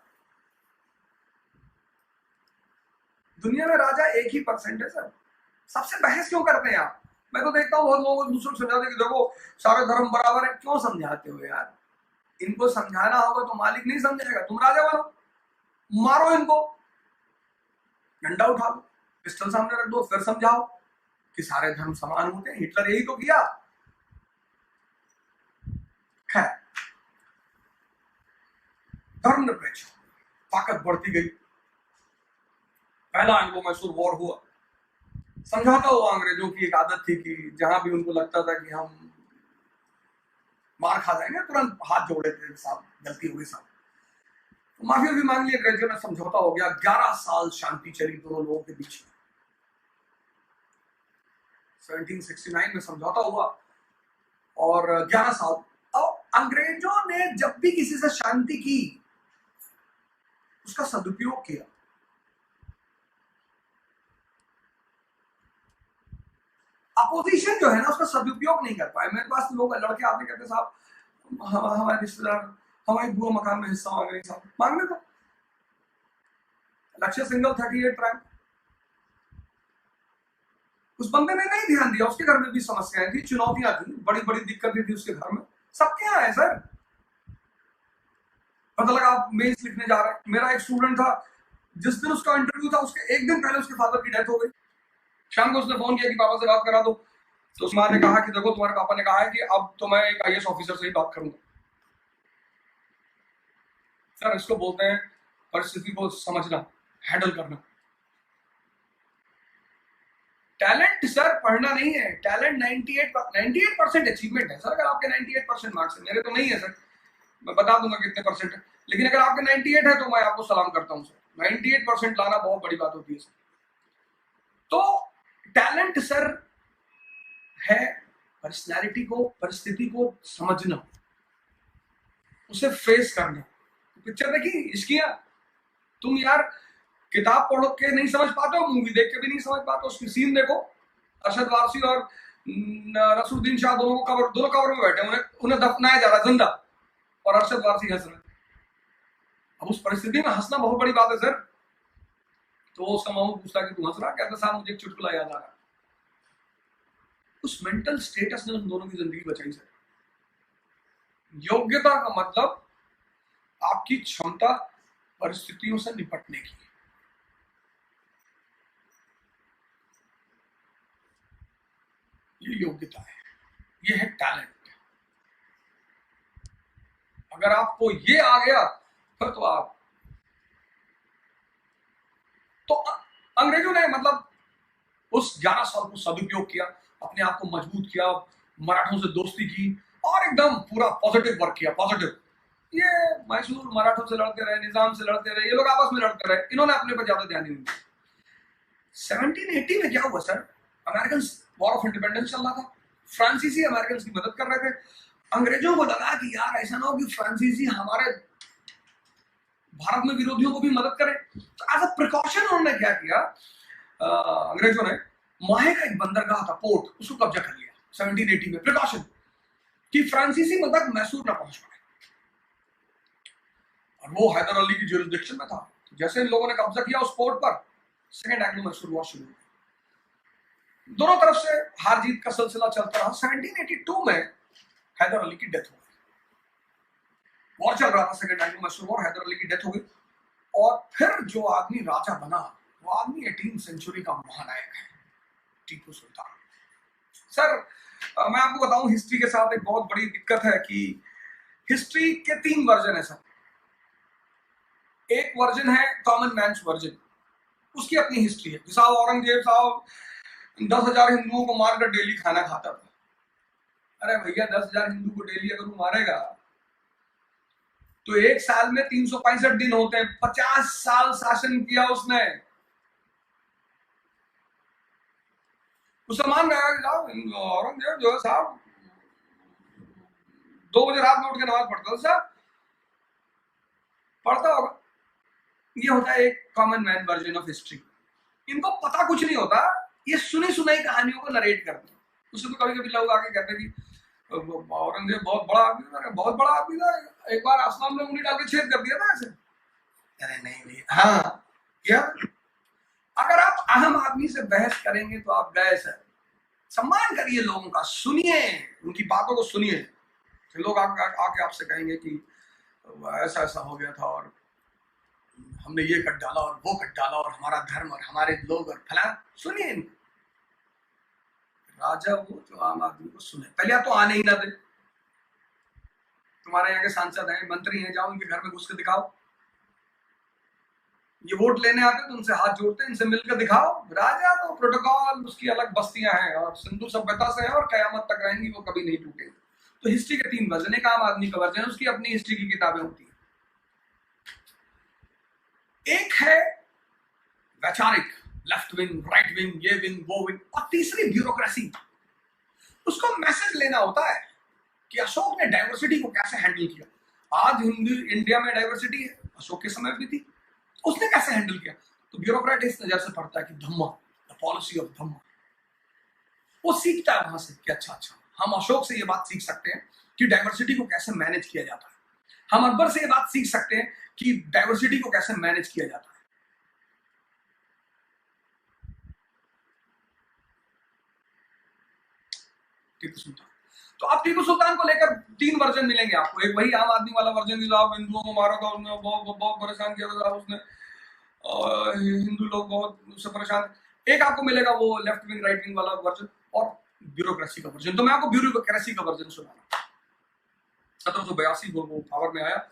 दुनिया में राजा 1% है सर। सबसे बहस क्यों करते हैं आप? मैं तो देखता हूँ बहुत लोगों को दूसरों को समझाते कि देखो सारे धर्म बराबर है। क्यों समझाते हो यार? इनको समझाना होगा तो मालिक नहीं समझाएगा, तुम राजा बनो, मारो इनको, डंडा उठा लो, पिस्टल सामने रख दो, फिर समझाओ कि सारे धर्म समान होते हैं। हिटलर यही तो किया। खैर, धर्मनिरपेक्ष, ताकत बढ़ती गई। पहला एंग्लो मैसूर वॉर हुआ, समझौता हुआ। अंग्रेजों की एक आदत थी कि जहां भी उनको लगता था कि हम मार खा जाएंगे, तुरंत हाथ जोड़े थे, साहब गलती हो गई साहब, तो माफी भी मांग ली अंग्रेजों ने, समझौता हो गया। 11 साल शांति चली दोनों लोगों के बीच में। 1769 में समझौता हुआ और 11 साल। अब अंग्रेजों ने जब भी किसी से शांति की, उसका सदुपयोग किया। अपोजिशन जो है ना, उसका सदुपयोग नहीं कर पाए। मेरे पास लोग लड़के आते कहते साहब हमारे रिश्तेदार हमारी बुआ मकान में हिस्सा मांग रहे, साहब मांगने था। लक्ष्य सिंगल 38 रैंक, उस बंदे ने नहीं ध्यान दिया। उसके घर में भी समस्याएं थी, चुनौतियां थी, बड़ी बड़ी दिक्कतें थी उसके घर में। सबके यहाँ है सर। पता लगा आप मेंस लिखने जा रहे हैं। मेरा एक स्टूडेंट था, जिस दिन उसका इंटरव्यू था उसके एक दिन पहले उसके फादर की डेथ हो गई। शाम को उसने फोन किया कि पापा से बात करा दो, तो उस माँ ने कहा कि देखो तुम्हारे पापा ने कहा है कि अब तो मैं एक IAS ऑफिसर से ही बात करूंगा। सर इसको बोलते हैं परिस्थिति को समझना, हैंडल करना। टैलेंट सर पढ़ना नहीं है, टैलेंट 98% अचीवमेंट है सर। अगर आपके 98% मार्क्स है, मेरे तो नहीं है सर, मैं बता दूंगा कितने परसेंट है, लेकिन अगर आपके 98 है तो मैं आपको सलाम करता हूं सर। 98% लाना बहुत बड़ी बात होती है सर। तो टैलेंट सर है पर्सनैलिटी को, परिस्थिति को समझना, उसे फेस करना। पिक्चर देखी इश्किया, तुम यार किताब पढ़ के नहीं समझ पाते हो, मूवी देख के भी नहीं समझ पाते हो, उसकी सीन देखो। अरशद वारसी और नसरुद्दीन शाह दोनों कवर में बैठे, उन्हें दफनाया जा रहा जिंदा, और अरशद वारसी हंस रहे। अब उस परिस्थिति में हंसना बहुत बड़ी बात है सर। तो उसका मामू पूछता कि तू हंस रहा, कहता साहब मुझे एक चुटकुला याद आ रहा। उस मेंटल स्टेटस ने उन दोनों की जिंदगी बचाई सर। योग्यता का मतलब आपकी क्षमता परिस्थितियों से निपटने की। ये योग्यता है, ये है टैलेंट। अगर आपको ये आ गया फिर तो आप, तो अंग्रेजों ने मतलब उस 11 साल को सदुपयोग किया, अपने आप को मजबूत किया, मराठों से दोस्ती की और एकदम पूरा पॉजिटिव वर्क किया। पॉजिटिव, ये मैसूर मराठों से लड़ते रहे, निजाम से लड़ते रहे, ये लोग आपस में लड़ते रहे, इन्होंने अपने पर ज्यादा ध्यान नहीं दिया। 1780 में क्या हुआ sir, American war of independence चल रहा था, फ्रांसीसी अमेरिकन की मदद कर रहे थे। अंग्रेजों को लगा कि यार ऐसा ना हो कि फ्रांसीसी हमारे भारत में विरोधियों को भी मदद करें, तो एज अ प्रिकॉशन उन्होंने क्या किया, अंग्रेजों ने माहे का एक बंदरगाह था, पोर्ट, उसको कब्जा कर लिया 1780 में, प्रिकॉशन कि फ्रांसीसी मदद मैसूर ना पहुंच पाए। और वो हैदर अली की ज्यूरिसडिक्शन में था। जैसे इन लोगों ने कब्जा किया उस पोर्ट पर, सेकेंड एंग्लो मैसूर वॉर शुरू हुई। दोनों तरफ से हार जीत का सिलसिला चलता रहा। 1782 में हैदर अली की डेथ हो गई। वॉर चल रहा था, second Anglo Mysore war, Haider Ali की डेथ हो गई। और फिर जो आदमी राजा बना, वो आदमी 18वीं सेंचुरी का महानायक है, टीपू सुल्तान। सर मैं आपको बताऊं, हिस्ट्री के साथ एक बहुत बड़ी दिक्कत है कि हिस्ट्री के 3 वर्जन है सर। एक वर्जन है कॉमन मैन्स वर्जन, उसकी अपनी हिस्ट्री है। जैसा औरंगजेब साहब 10,000 हिंदुओं को मारकर डेली खाना खाता था। अरे भैया 10,000 हिंदू को डेली अगर वो मारेगा तो एक साल में 365 दिन होते हैं। 50 साल शासन किया उसने। उसे मान रहा है औरंगजेब जो है साहब 2 बजे रात में उठ के नमाज पढ़ता था, साहब पढ़ता होगा। ये होता है एक common man version of history. इनको पता कुछ नहीं होता, ये सुनी सुनाई कहानियों को नरेट करते हैं। उससे तो कभी कभी लोग आके कहते हैं कि औरंगजेब बहुत बड़ा आदमी था, बहुत बड़ा आदमी था, एक बार आसमान में उंगली डाल के छेद कर दिया था ऐसे। अरे नहीं नहीं, हाँ क्या, अगर आप अहम आदमी से बहस करेंगे तो आप गए सर। सम्मान करिए लोगों का, सुनिए उनकी बातों को सुनिए। तो लोग आके आपसे कहेंगे कि ऐसा ऐसा हो गया था और हमने ये कर डाला और वो कर डाला और हमारा धर्म और हमारे लोग और फला। सुनिए इनको। राजा वो जो आम आदमी को सुने। पहले आप तो आने ही ना दे। तुम्हारे यहाँ के सांसद हैं, मंत्री हैं, जाओ उनके घर में घुस के दिखाओ, ये वोट लेने आते हैं तो उनसे हाथ जोड़ते हैं, इनसे मिलकर दिखाओ। राजा तो प्रोटोकॉल, उसकी अलग बस्तियां हैं और सिंधु सभ्यता से है और कयामत तक रहेंगी, वो कभी नहीं टूटेगी। तो हिस्ट्री के 3 वर्जन, एक आम आदमी का वर्जन, उसकी अपनी हिस्ट्री की किताबें होती है। एक है वैचारिक, लेफ्ट विंग, राइट विंग, ये विंग, वो विंग, और तीसरी ब्यूरोक्रेसी। उसको मैसेज लेना होता है कि अशोक ने डाइवर्सिटी को कैसे हैंडल किया। आज हिंदू इंडिया में डाइवर्सिटी है, अशोक के समय भी थी, उसने कैसे हैंडल किया। तो ब्यूरोक्रेट इस नजर से पढ़ता है कि धम्मा, द पॉलिसी ऑफ धम्मा, वो सीखता है वहां से कि अच्छा हम अशोक से ये बात सीख सकते हैं कि डाइवर्सिटी को कैसे मैनेज किया जाता है। हम अकबर से ये बात सीख सकते हैं कि डाइवर्सिटी को कैसे मैनेज किया जाता है। टीपू सुल्तान, तो आप टीपू सुल्तान को लेकर 3 वर्जन मिलेंगे आपको। एक वही आम आदमी वाला वर्जन, आप हिंदुओं को मारा था, उसने बहुत परेशान किया था उसने, हिंदू लोग बहुत उससे परेशान। एक आपको मिलेगा वो लेफ्ट विंग राइट विंग वाला वर्जन, और ब्यूरोक्रेसी का वर्जन। तो मैं आपको ब्यूरोक्रेसी का वर्जन सुना। 1782 को वो पावर में आया,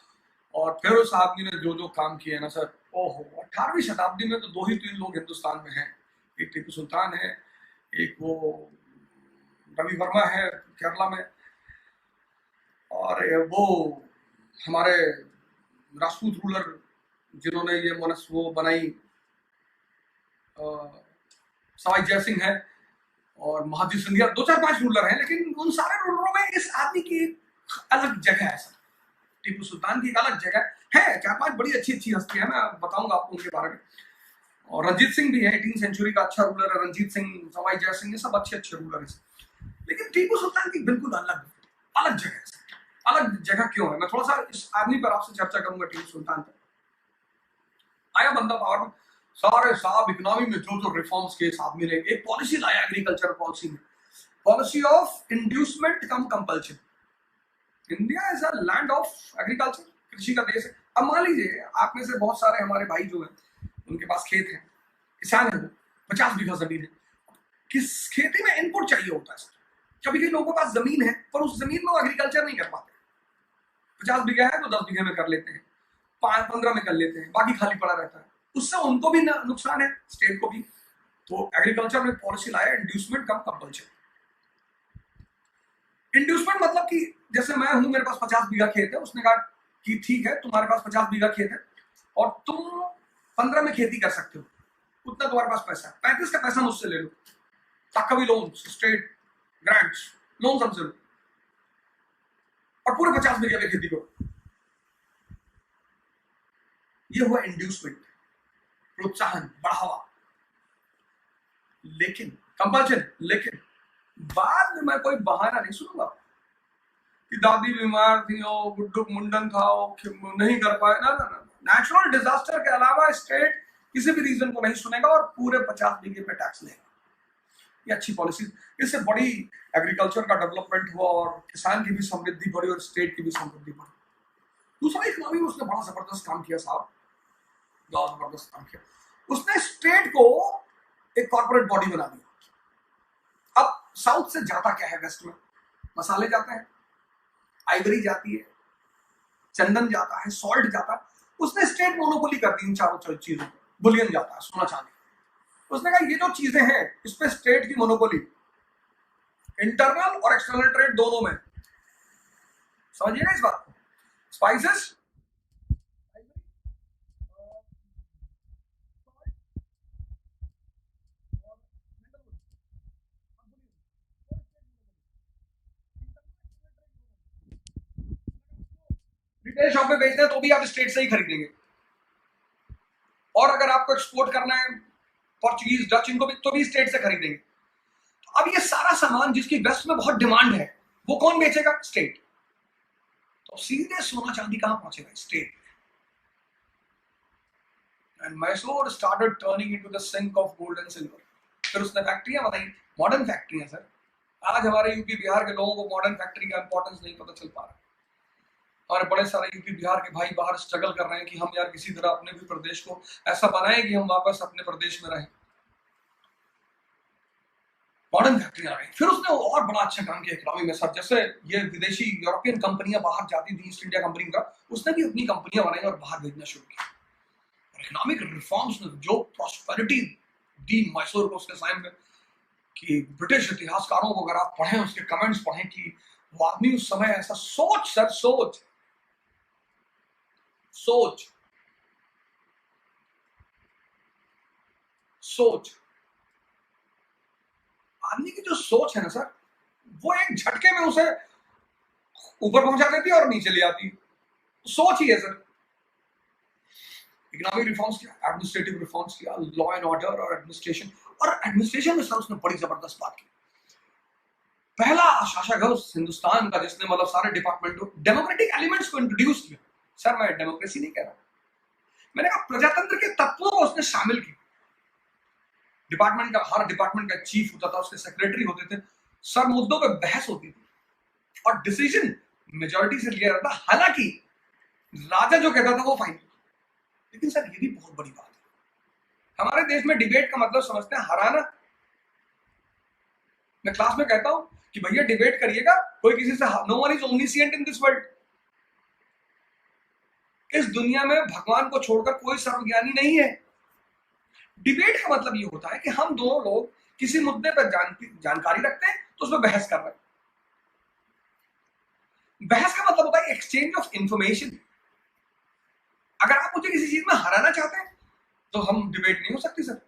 और फिर उस आदमी ने जो जो काम किए ना सर, ओहो, 18वीं शताब्दी में तो 2 ही 3 लोग हिंदुस्तान में हैं। एक टीपू सुल्तान है, एक वो रवि वर्मा है केरला में, और वो हमारे राजपूत रूलर जिन्होंने ये वो बनाई, सवाई जय सिंह है और महाजी सिंधिया, 2-4-5 रूलर हैं, लेकिन उन सारे रूलरों में इस आदमी की अलग जगह है सर। टीपू सुल्तान की एक अलग जगह है। 4-5 बड़ी अच्छी हस्तियां हैं, मैं बताऊंगा आपको उनके बारे में। और रंजीत सिंह भी है, 18वीं सेंचुरी का अच्छा रूलर है रंजीत सिंह, सवाई जय सिंह, ये सब अच्छे रूलर हैं। लेकिन टीपू सुल्तान की बिल्कुल अलग जगह है। अलग जगह क्यों है, मैं थोड़ा सा इस आदमी पर आपसे चर्चा करूंगा। टीपू सुल्तान पर आया बंदा पावर में, सारे साहब इकोनॉमी में जो रिफॉर्म्स के इस आदमी ने एक पॉलिसी लाया एग्रीकल्चर पॉलिसी में, policy of inducement come compulsion. India is a land of agriculture, कृषि का देश है। अब मान लीजिए आप में से बहुत सारे हमारे भाई जो हैं, उनके पास खेत है, किसान है, 50 बीघा जमीन है। किस खेती में इनपुट चाहिए होता है सर। कभी कभी लोगों के पास जमीन है पर उस जमीन में वो एग्रीकल्चर नहीं कर पाते। 50 बीघा है तो 10 बीघे में कर लेते हैं, 15 में कर लेते हैं, बाकी खाली पड़ा रहता है। उससे उनको भी नुकसान है, स्टेट को भी। तो एग्रीकल्चर में पॉलिसी लाया इंड्यूसमेंट कम कंपल्शन। इंड्यूसमेंट मतलब कि जैसे मैं हूं, मेरे पास 50 बीघा खेत है, उसने कहा कि ठीक है तुम्हारे पास 50 बीघा खेत है और तुम 15 में खेती कर सकते हो, उतना तुम्हारे पास पैसा है, 35 का पैसा मुझसे ले लो, ताकि भी लोन, स्टेट ग्रांट्स, लोन सबसे लो, और पूरे 50 बीघे में खेती करो। ये हुआ इंड्यूसमेंट, प्रोत्साहन, बढ़ावा। लेकिन कंपल्शन, लेकिन बाद में मैं कोई बहाना नहीं सुनूंगा कि दादी बीमार थी और गुड्डू मुंडन था और नहीं कर पाए ना। नेचुरल डिजास्टर के अलावा स्टेट किसी भी रीजन को नहीं सुनेगा और पूरे 50 बीघे पे टैक्स लेगा। ये अच्छी पॉलिसी, इससे बड़ी एग्रीकल्चर का डेवलपमेंट हुआ और किसान की भी समृद्धि बढ़ी और स्टेट की भी समृद्धि बढ़ी। दूसरा, इकोनॉमी में उसने बड़ा जबरदस्त काम किया साहब, बहुत जबरदस्त काम किया। उसने स्टेट को एक कॉर्पोरेट बॉडी बना दिया। अब साउथ से जाता क्या है वेस्ट में? मसाले जाते हैं, आइवरी जाती है, चंदन जाता है, सॉल्ट जाता है। उसने स्टेट मोनोपोली कर दी इन चारों चीजों पर। बुलियन जाता है, सोना चांदी। उसने कहा ये जो चीजें हैं इस पे स्टेट की मोनोपोली, इंटरनल और एक्सटर्नल ट्रेड दोनों में। समझिए ना इस बात को। स्पाइसेस, रिटेल शॉप में बेचते हैं तो भी आप स्टेट से ही खरीदेंगे, और अगर आपको एक्सपोर्ट करना है पोर्चुगीज, डच, इनको भी तो भी स्टेट से खरीदेंगे। तो अब ये सारा सामान जिसकी वेस्ट में बहुत डिमांड है वो कौन बेचेगा? स्टेट। तो सीधे सोना चांदी कहां पहुंचेगा? State. And Mysore started turning into the sink of gold and silver. फिर उसने फैक्ट्रियां बनाई, मॉडर्न फैक्ट्रियां सर। आज हमारे यूपी बिहार के लोगों को मॉडर्न फैक्ट्री का इंपॉर्टेंस नहीं पता चल पा रहा। और बड़े सारे यूपी बिहार के भाई बाहर स्ट्रगल कर रहे हैं कि हम यार किसी तरह अपने भी प्रदेश को ऐसा बनाएं कि हम वापस अपने प्रदेश में रहें। मॉडर्न फैक्ट्री आ गई। फिर उसने और बड़ा अच्छा काम किया इकोनॉमी में सर। जैसे ये विदेशी यूरोपियन कंपनियां बाहर जाती थी, ईस्ट इंडिया कंपनी का, उसने भी अपनी कंपनियां बनाई और बाहर भेजना शुरू किया। इकोनॉमिक रिफॉर्म्स ने जो प्रॉस्पेरिटी दी मैसूर को उसके टाइम में, कि ब्रिटिश इतिहासकारों को अगर आप पढ़ें, उसके कमेंट्स पढ़ें कि वो आदमी उस समय ऐसा सोच सर, सोच सोच सोच आदमी की जो सोच है ना सर, वो एक झटके में उसे ऊपर पहुंचा देती है और नीचे ले आती है। सोच ही है सर। इकोनॉमिक रिफॉर्म्स किया, एडमिनिस्ट्रेटिव रिफॉर्म्स किया, लॉ एंड ऑर्डर और एडमिनिस्ट्रेशन। और एडमिनिस्ट्रेशन में सर उसने बड़ी जबरदस्त बात की। पहला शासक है उस हिंदुस्तान का जिसने मतलब सारे डिपार्टमेंट को डेमोक्रेटिक एलिमेंट्स को इंट्रोड्यूस किया। सर मैं डेमोक्रेसी नहीं कह रहा, मैंने कहा प्रजातंत्र के तत्वों को उसने शामिल किया। डिपार्टमेंट का, हर डिपार्टमेंट का चीफ होता था, उसके सेक्रेटरी होते थे। सर मुद्दों पे बहस होती थी और डिसीजन मेजॉरिटी से लिया जाता। हालांकि राजा जो कहता था वो फाइनल। लेकिन सर ये भी बहुत बड़ी बात है, हमारे देश में डिबेट का मतलब समझते हैं हराना। मैं क्लास में कहता हूं कि भैया डिबेट करिएगा, कोई किसी से, no one is omniscient in this world. इस दुनिया में भगवान को छोड़कर कोई सर्वज्ञानी नहीं है। डिबेट का मतलब ये होता है कि हम दोनों लोग किसी मुद्दे पर जानकारी रखते हैं तो उसमें बहस कर रहे हैं। बहस का मतलब होता है एक्सचेंज ऑफ इंफॉर्मेशन। अगर आप मुझे किसी चीज में हराना चाहते हैं तो हम डिबेट नहीं हो सकती सर।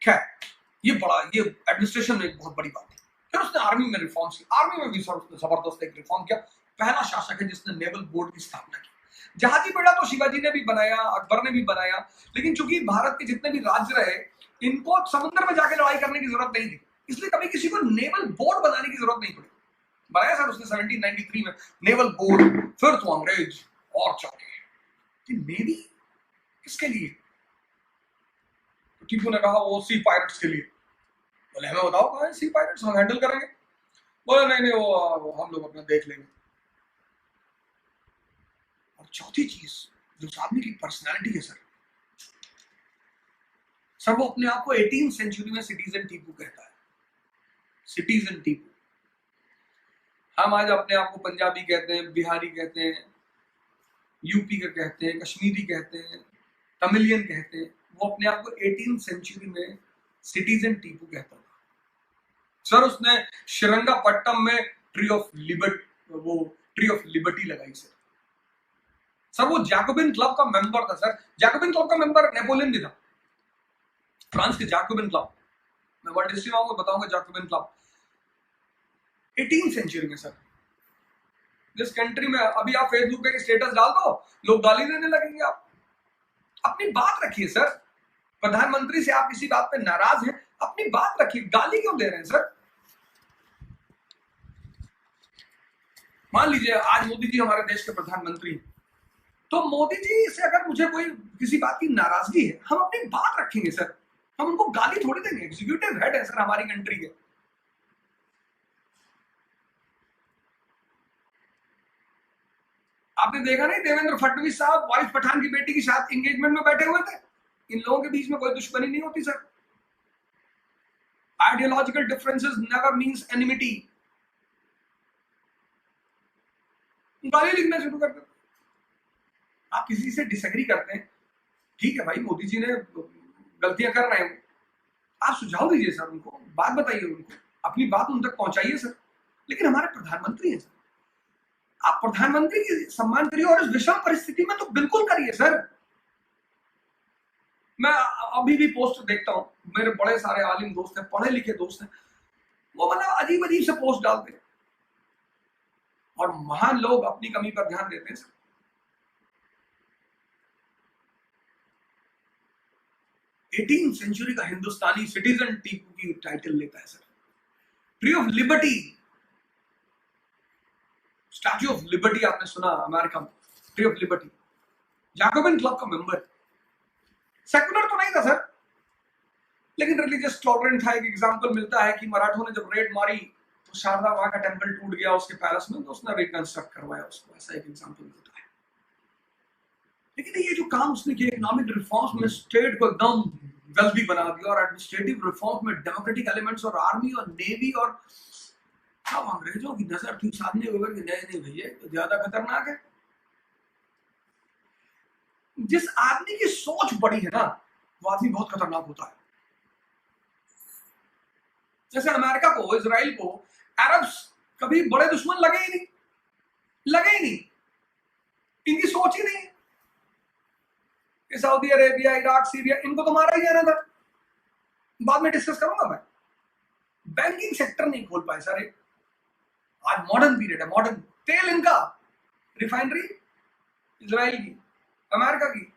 खैर ये एडमिनिस्ट्रेशन में एक बहुत बड़ी बात है। फिर उसने आर्मी में रिफॉर्म्स की। आर्मी में भी सर उसने जबरदस्त एक रिफॉर्म किया। पहला शासक है जिसने नेवल बोर्ड की स्थापना की। जहाजी बेड़ा तो शिवाजी ने भी बनाया, अकबर ने भी बनाया, लेकिन चूंकि भारत के जितने भी राज्य रहे, इनको समुद्र में जाके लड़ाई करने की जरूरत नहीं थी, इसलिए कभी किसी को नेवल बोर्ड बनाने की जरूरत नहीं पड़ी। बनाया सर उसने 1793 में नेवल बोर्ड। फिर तो अंग्रेज और चौंके कि नेवी किसके लिए? तो टीपू ने कहा वो सी पायरेट्स के लिए। बोले हमें बताओ कहाँ है सी पायरेट्स, हम हैंडल करेंगे। बोले नहीं नहीं वो हम लोग अपना देख लेंगे। और चौथी चीज जो आदमी की पर्सनालिटी है सर वो अपने आप को 18वीं सेंचुरी में सिटीजन टीपू कहता है। सिटीजन टीपू। हम आज अपने आप को पंजाबी कहते हैं, बिहारी कहते हैं, यूपी का कहते हैं, कश्मीरी कहते हैं, तमिलियन कहते हैं। वो अपने आप को 18वीं सेंचुरी में सिटीजन टीपू कहता था। सर उसने श्रीरंगापट्टनम में ट्री ऑफ लिबर्टी लगाई सर। सर वो जैकोबिन क्लब का मेंबर था सर। जैकोबिन क्लब का मेंबर नेपोलियन भी था, फ्रांस के जैकोबिन क्लब। मैं वर्ल्ड हिस्ट्री में बताऊंगा जैकोबिन क्लब 18वीं सेंचुरी में सर। जिस कंट्री में अभी आप फेसबुक पे स्टेटस डाल दो, लोग गाली देने लगेंगे। आप अपनी बात रखिए सर। प्रधानमंत्री से आप किसी बात पे नाराज हैं, अपनी बात रखिए, गाली क्यों दे रहे हैं सर? मान लीजिए आज मोदी जी हमारे देश के प्रधानमंत्री, तो मोदी जी से अगर मुझे कोई किसी बात की नाराजगी है, हम अपनी बात रखेंगे सर। हम उनको गाली थोड़ी देंगे। एग्जीक्यूटिव हेड है सर हमारी कंट्री के। आपने देखा नहीं, देवेंद्र फडणवीस साहब वाइफ पठान की बेटी के साथ एंगेजमेंट में बैठे हुए थे। इन लोगों के बीच में कोई दुश्मनी नहीं होती sir. Ideological differences never means enmity. गाली लिखना शुरू कर देते। आप किसी से डिसएग्री करते हैं, ठीक है भाई, मोदी जी ने गलतियां कर रहे हैं, आप सुझाव दीजिए सर, उनको बात बताइए, उनको अपनी बात उन तक पहुंचाइए सर। लेकिन हमारे प्रधानमंत्री हैं सर, आप प्रधानमंत्री की सम्मान करिए और इस विषम परिस्थिति में तो बिल्कुल करिए सर। मैं अभी भी पोस्ट देखता हूं, मेरे बड़े सारे आलिम दोस्त हैं, पढ़े लिखे दोस्त हैं, वो मतलब अजीब अजीब से पोस्ट डालते हैं और महान लोग अपनी कमी पर ध्यान देते हैं सर। एटीन सेंचुरी का हिंदुस्तानी सिटीजन टीपू की टाइटल लेता है sir. Tree of liberty, statue of liberty आपने सुना अमेरिका में, tree of liberty. Jacobin club का मेंबर, सेकुलर तो नहीं था सर, लेकिन रिलीजियस टॉलरेंट था। एक एग्जांपल मिलता है कि मराठों ने जब रेड मारी तो शारदा मां का टेंपल टूट गया उसके पैलेस में, तो उसने रिकंस्ट्रक्ट करवाया उसको, ऐसा एक एग्जांपल मिलता है। लेकिन ये जो काम उसने किया इकोनॉमिक रिफॉर्म्स में, स्टेट को एकदम वेल्दी बना दिया, और एडमिनिस्ट्रेटिव रिफॉर्म में डेमोक्रेटिक एलिमेंट्स और आर्मी और नेवी, और सब अंग्रेजों की नजर थी सामने, नहीं भैया तो ज्यादा खतरनाक है। जिस आदमी की सोच बड़ी है ना, वो आदमी बहुत खतरनाक होता है। जैसे अमेरिका को, इजराइल को अरब्स कभी बड़े दुश्मन लगे ही नहीं, लगे ही नहीं, इनकी सोच ही नहीं है कि सऊदी अरेबिया, इराक, सीरिया, इनको तो मारा ही जाना था। बाद में डिस्कस करूंगा मैं। बैंकिंग सेक्टर नहीं खोल पाए सारे। आज मॉडर्न पीरियड है, मॉडर्न। तेल इनका, रिफाइनरी इजराइल की, अमेरिका की।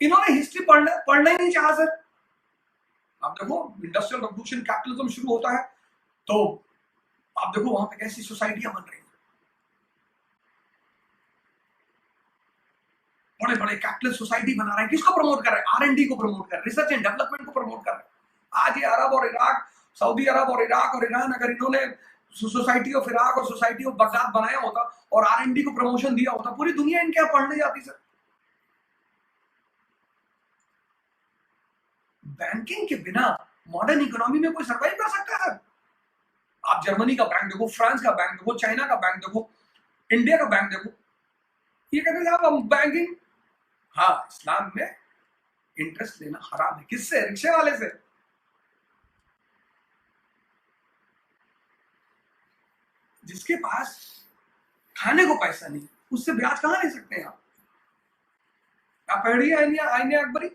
इन्होंने हिस्ट्री पढ़ना ही नहीं चाहा सर। आप देखो, इंडस्ट्रियल रेवोल्यूशन, कैपिटलिज्म शुरू होता है तो आप देखो वहां पे कैसी सोसाइटियां बन रही हैं। बड़े बड़े कैपिटलिस्ट सोसाइटी बना रहे हैं। किसको प्रमोट कर रहे हैं? R&D को प्रमोट कर रहे हैं, रिसर्च एंड डेवलपमेंट को प्रमोट कर रहे हैं। आज ये अरब और इराक, सऊदी अरब और इराक और ईरान, अगर इन्होंने सोसाइटी ऑफ इराक और सोसाइटी ऑफ बगदाद बनाया होता और R&D को प्रमोशन दिया होता, पूरी दुनिया इनके यहाँ पढ़ने जाती सर। बैंकिंग के बिना मॉडर्न इकोनॉमी में कोई सर्वाइव कर सकता है सर? आप जर्मनी का बैंक देखो, फ्रांस का बैंक देखो, चाइना का बैंक देखो, इंडिया का बैंक देखो, ये कहते हैं आप बैंकिंग। हाँ, इस्लाम में इंटरेस्ट लेना हराम है। किससे? रिक्शे वाले से। जिसके पास खाने को पैसा नहीं, उससे ब्याज कहां ले सकते हैं आप पढ़िए आईने अकबरी,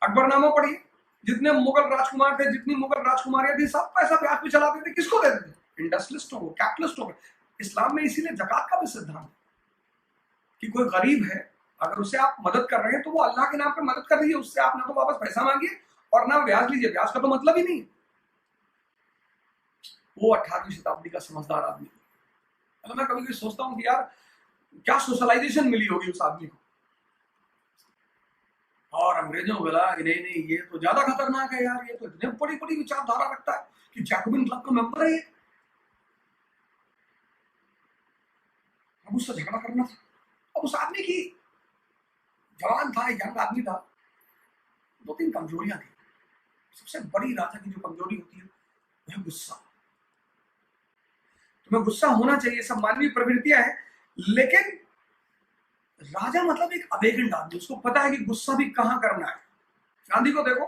अकबरनामा पढ़िए। जितने मुगल राजकुमार थे, जितनी मुगल राजकुमारियां थी, सब पैसा ब्याज पे चलाते थे। किसको देते थे? इंडस्ट्रियलिस्टों को, कैपिटलिस्टों को। इस्लाम में इसीलिए ज़कात का भी सिद्धांत है कि कोई गरीब है, अगर उसे आप मदद कर रहे हैं तो वो अल्लाह के नाम पे मदद कर रही है। उससे आप ना तो वापस पैसा मांगिए और ना ब्याज लीजिए। ब्याज का तो मतलब ही नहीं। वो 18वीं शताब्दी का समझदार आदमी। तो मैं कभी कभी सोचता हूँ कि यार क्या सोशलाइजेशन मिली होगी उस आदमी को। और अंग्रेजों को बोला कि नहीं नहीं, ये तो ज्यादा खतरनाक है यार, ये तो इतने बड़ी बड़ी विचारधारा रखता है कि जैकोबिन क्लब का मेंबर है ये। अब उससे झगड़ा करना था। अब उस आदमी की, जवान था, यंग आदमी था, 2-3 कमजोरियां थी। सबसे बड़ी राजा की जो कमजोरी होती है वो है गुस्सा। तुम्हें गुस्सा होना चाहिए, सब मानवीय प्रवृत्तियां हैं, लेकिन राजा मतलब एक अवेकेंड आदमी, उसको पता है कि गुस्सा भी कहां करना है। गांधी को देखो,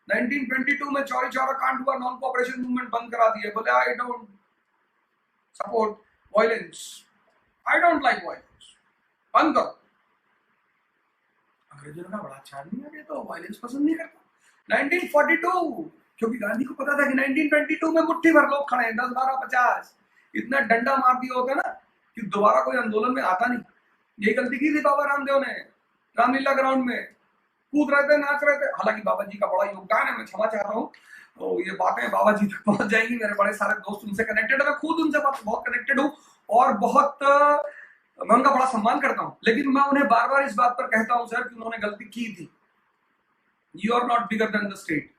1922 में चौरी चौरा कांड हुआ, नॉन कोऑपरेशन मूवमेंट बंद करा दिया। बोले I don't support violence, I don't like violence, बंद करो। अंग्रेजों ने कहा बड़ा अच्छा आदमी है, तो वायलेंस पसंद नहीं करता। 1942, क्योंकि गांधी को पता था कि 1922 में मुट्ठी भर लोग खड़े हैं, 10, 12, 50, इतना डंडा मार दिया होता ना कि दोबारा कोई आंदोलन में आता नहीं। यही गलती की थी बाबा रामदेव ने। रामलीला ग्राउंड में कूद रहे थे, नाच रहे थे। हालांकि बाबा जी का बड़ा योगदान है, मैं क्षमा चाहता हूँ। तो ये बातें बाबा जी तक पहुंच जाएंगी। मेरे बड़े सारे दोस्त उनसे कनेक्टेड है, मैं खुद उनसे बहुत कनेक्टेड हूँ और बहुत मैं उनका बड़ा सम्मान करता हूँ। लेकिन मैं उन्हें बार बार इस बात पर कहता हूँ सर कि उन्होंने गलती की थी। You are not bigger than the state.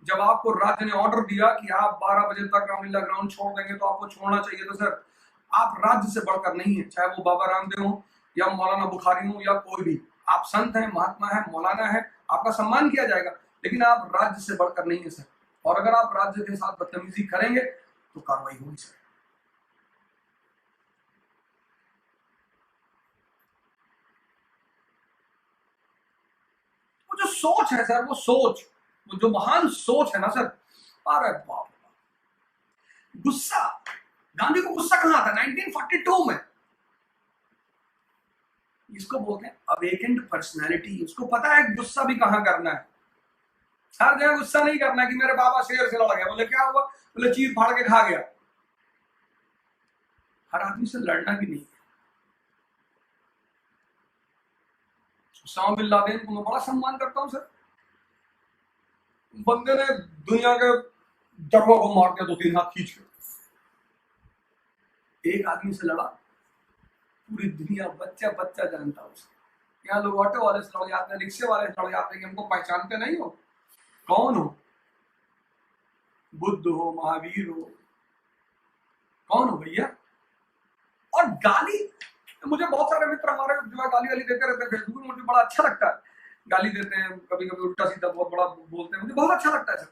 जब आपको राज्य ने ऑर्डर दिया कि आप 12 बजे तक रामलीला ग्राउंड छोड़ देंगे तो आपको छोड़ना चाहिए। तो सर आप राज्य से बढ़कर नहीं है, चाहे वो बाबा रामदेव हो या मौलाना बुखारी हो या कोई भी। आप संत हैं, महात्मा है, मौलाना है, आपका सम्मान किया जाएगा, लेकिन आप राज्य से बढ़कर नहीं है सर। और अगर आप राज्य के साथ बदतमीजी करेंगे तो कार्रवाई होगी सर। वो जो सोच है सर, वो सोच, वो जो महान सोच है ना सर, अरे बाप रे। गुस्सा, गांधी को गुस्सा कहां था? 1942 में। इसको बोलते हैं अवेकेंड पर्सनैलिटी। उसको पता है गुस्सा भी कहां करना है। हर जगह गुस्सा नहीं करना कि मेरे बाबा शेर से लड़ गया। बोले क्या हुआ? बोले चीर फाड़ के खा गया। हर आदमी से लड़ना भी नहीं। उसामा बिन लादेन को मैं बड़ा सम्मान करता हूं सर। बंदे ने दुनिया के दरवा को मार दिया 2-3 हाथ खींच के। एक आदमी से लड़ा, पूरी दुनिया बच्चा बच्चा जानता उसे। यहाँ लोग ऑटो वाले से लड़ जाते हैं, रिक्शे वाले से लड़ जाते हैं कि हमको पहचानते नहीं हो, कौन हो? बुद्ध हो, महावीर हो, कौन हो भैया? और गाली, मुझे बहुत सारे मित्र हमारे जो है गाली वाली देते रहते हैं फेसबुक में, मुझे बड़ा अच्छा लगता है। गाली देते हैं, कभी कभी उल्टा सीधा बहुत बड़ा बोलते हैं, मुझे बहुत अच्छा लगता है सर।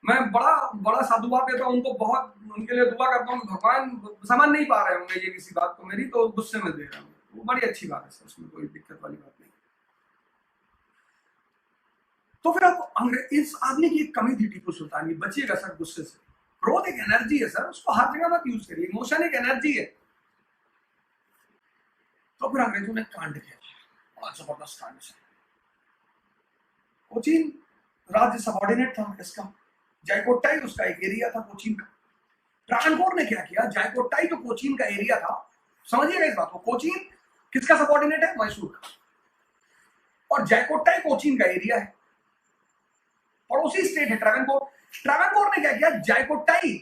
मैं बड़ा बड़ा साधुवाद देता हूँ उनको, बहुत उनके लिए दुआ करता हूँ कि भगवान समझ नहीं पा रहे होंगे ये किसी बात को मेरी, तो गुस्से में दे रहे होंगे, वो बड़ी अच्छी बात है सर, उसमें कोई दिक्कत वाली बात नहीं। तो फिर अब इस आदमी की एक कमी थी टीपू सुल्तान की, बचिएगा सर गुस्से से। क्रोध एक एनर्जी है सर, उसको हर जगह मत यूज करिए, इमोशन एक एनर्जी है। तो फिर अंग्रेजों ने कांड किया, बड़ा जबरदस्त कांड है। कोचीन राज्य सबॉर्डिनेट था इसका, जायकोटाई उसका एक एरिया था कोचीन का। ट्रावनकोर ने क्या किया, जायकोटाई जो कोचीन का एरिया था, समझिएगा इस बात को, कोचीन किसका सबॉर्डिनेट है, मैसूर का, और जायकोटाई कोचीन का एरिया है, पड़ोसी स्टेट है ट्रावनकोर। ट्रावनकोर ने क्या किया, जायकोटाई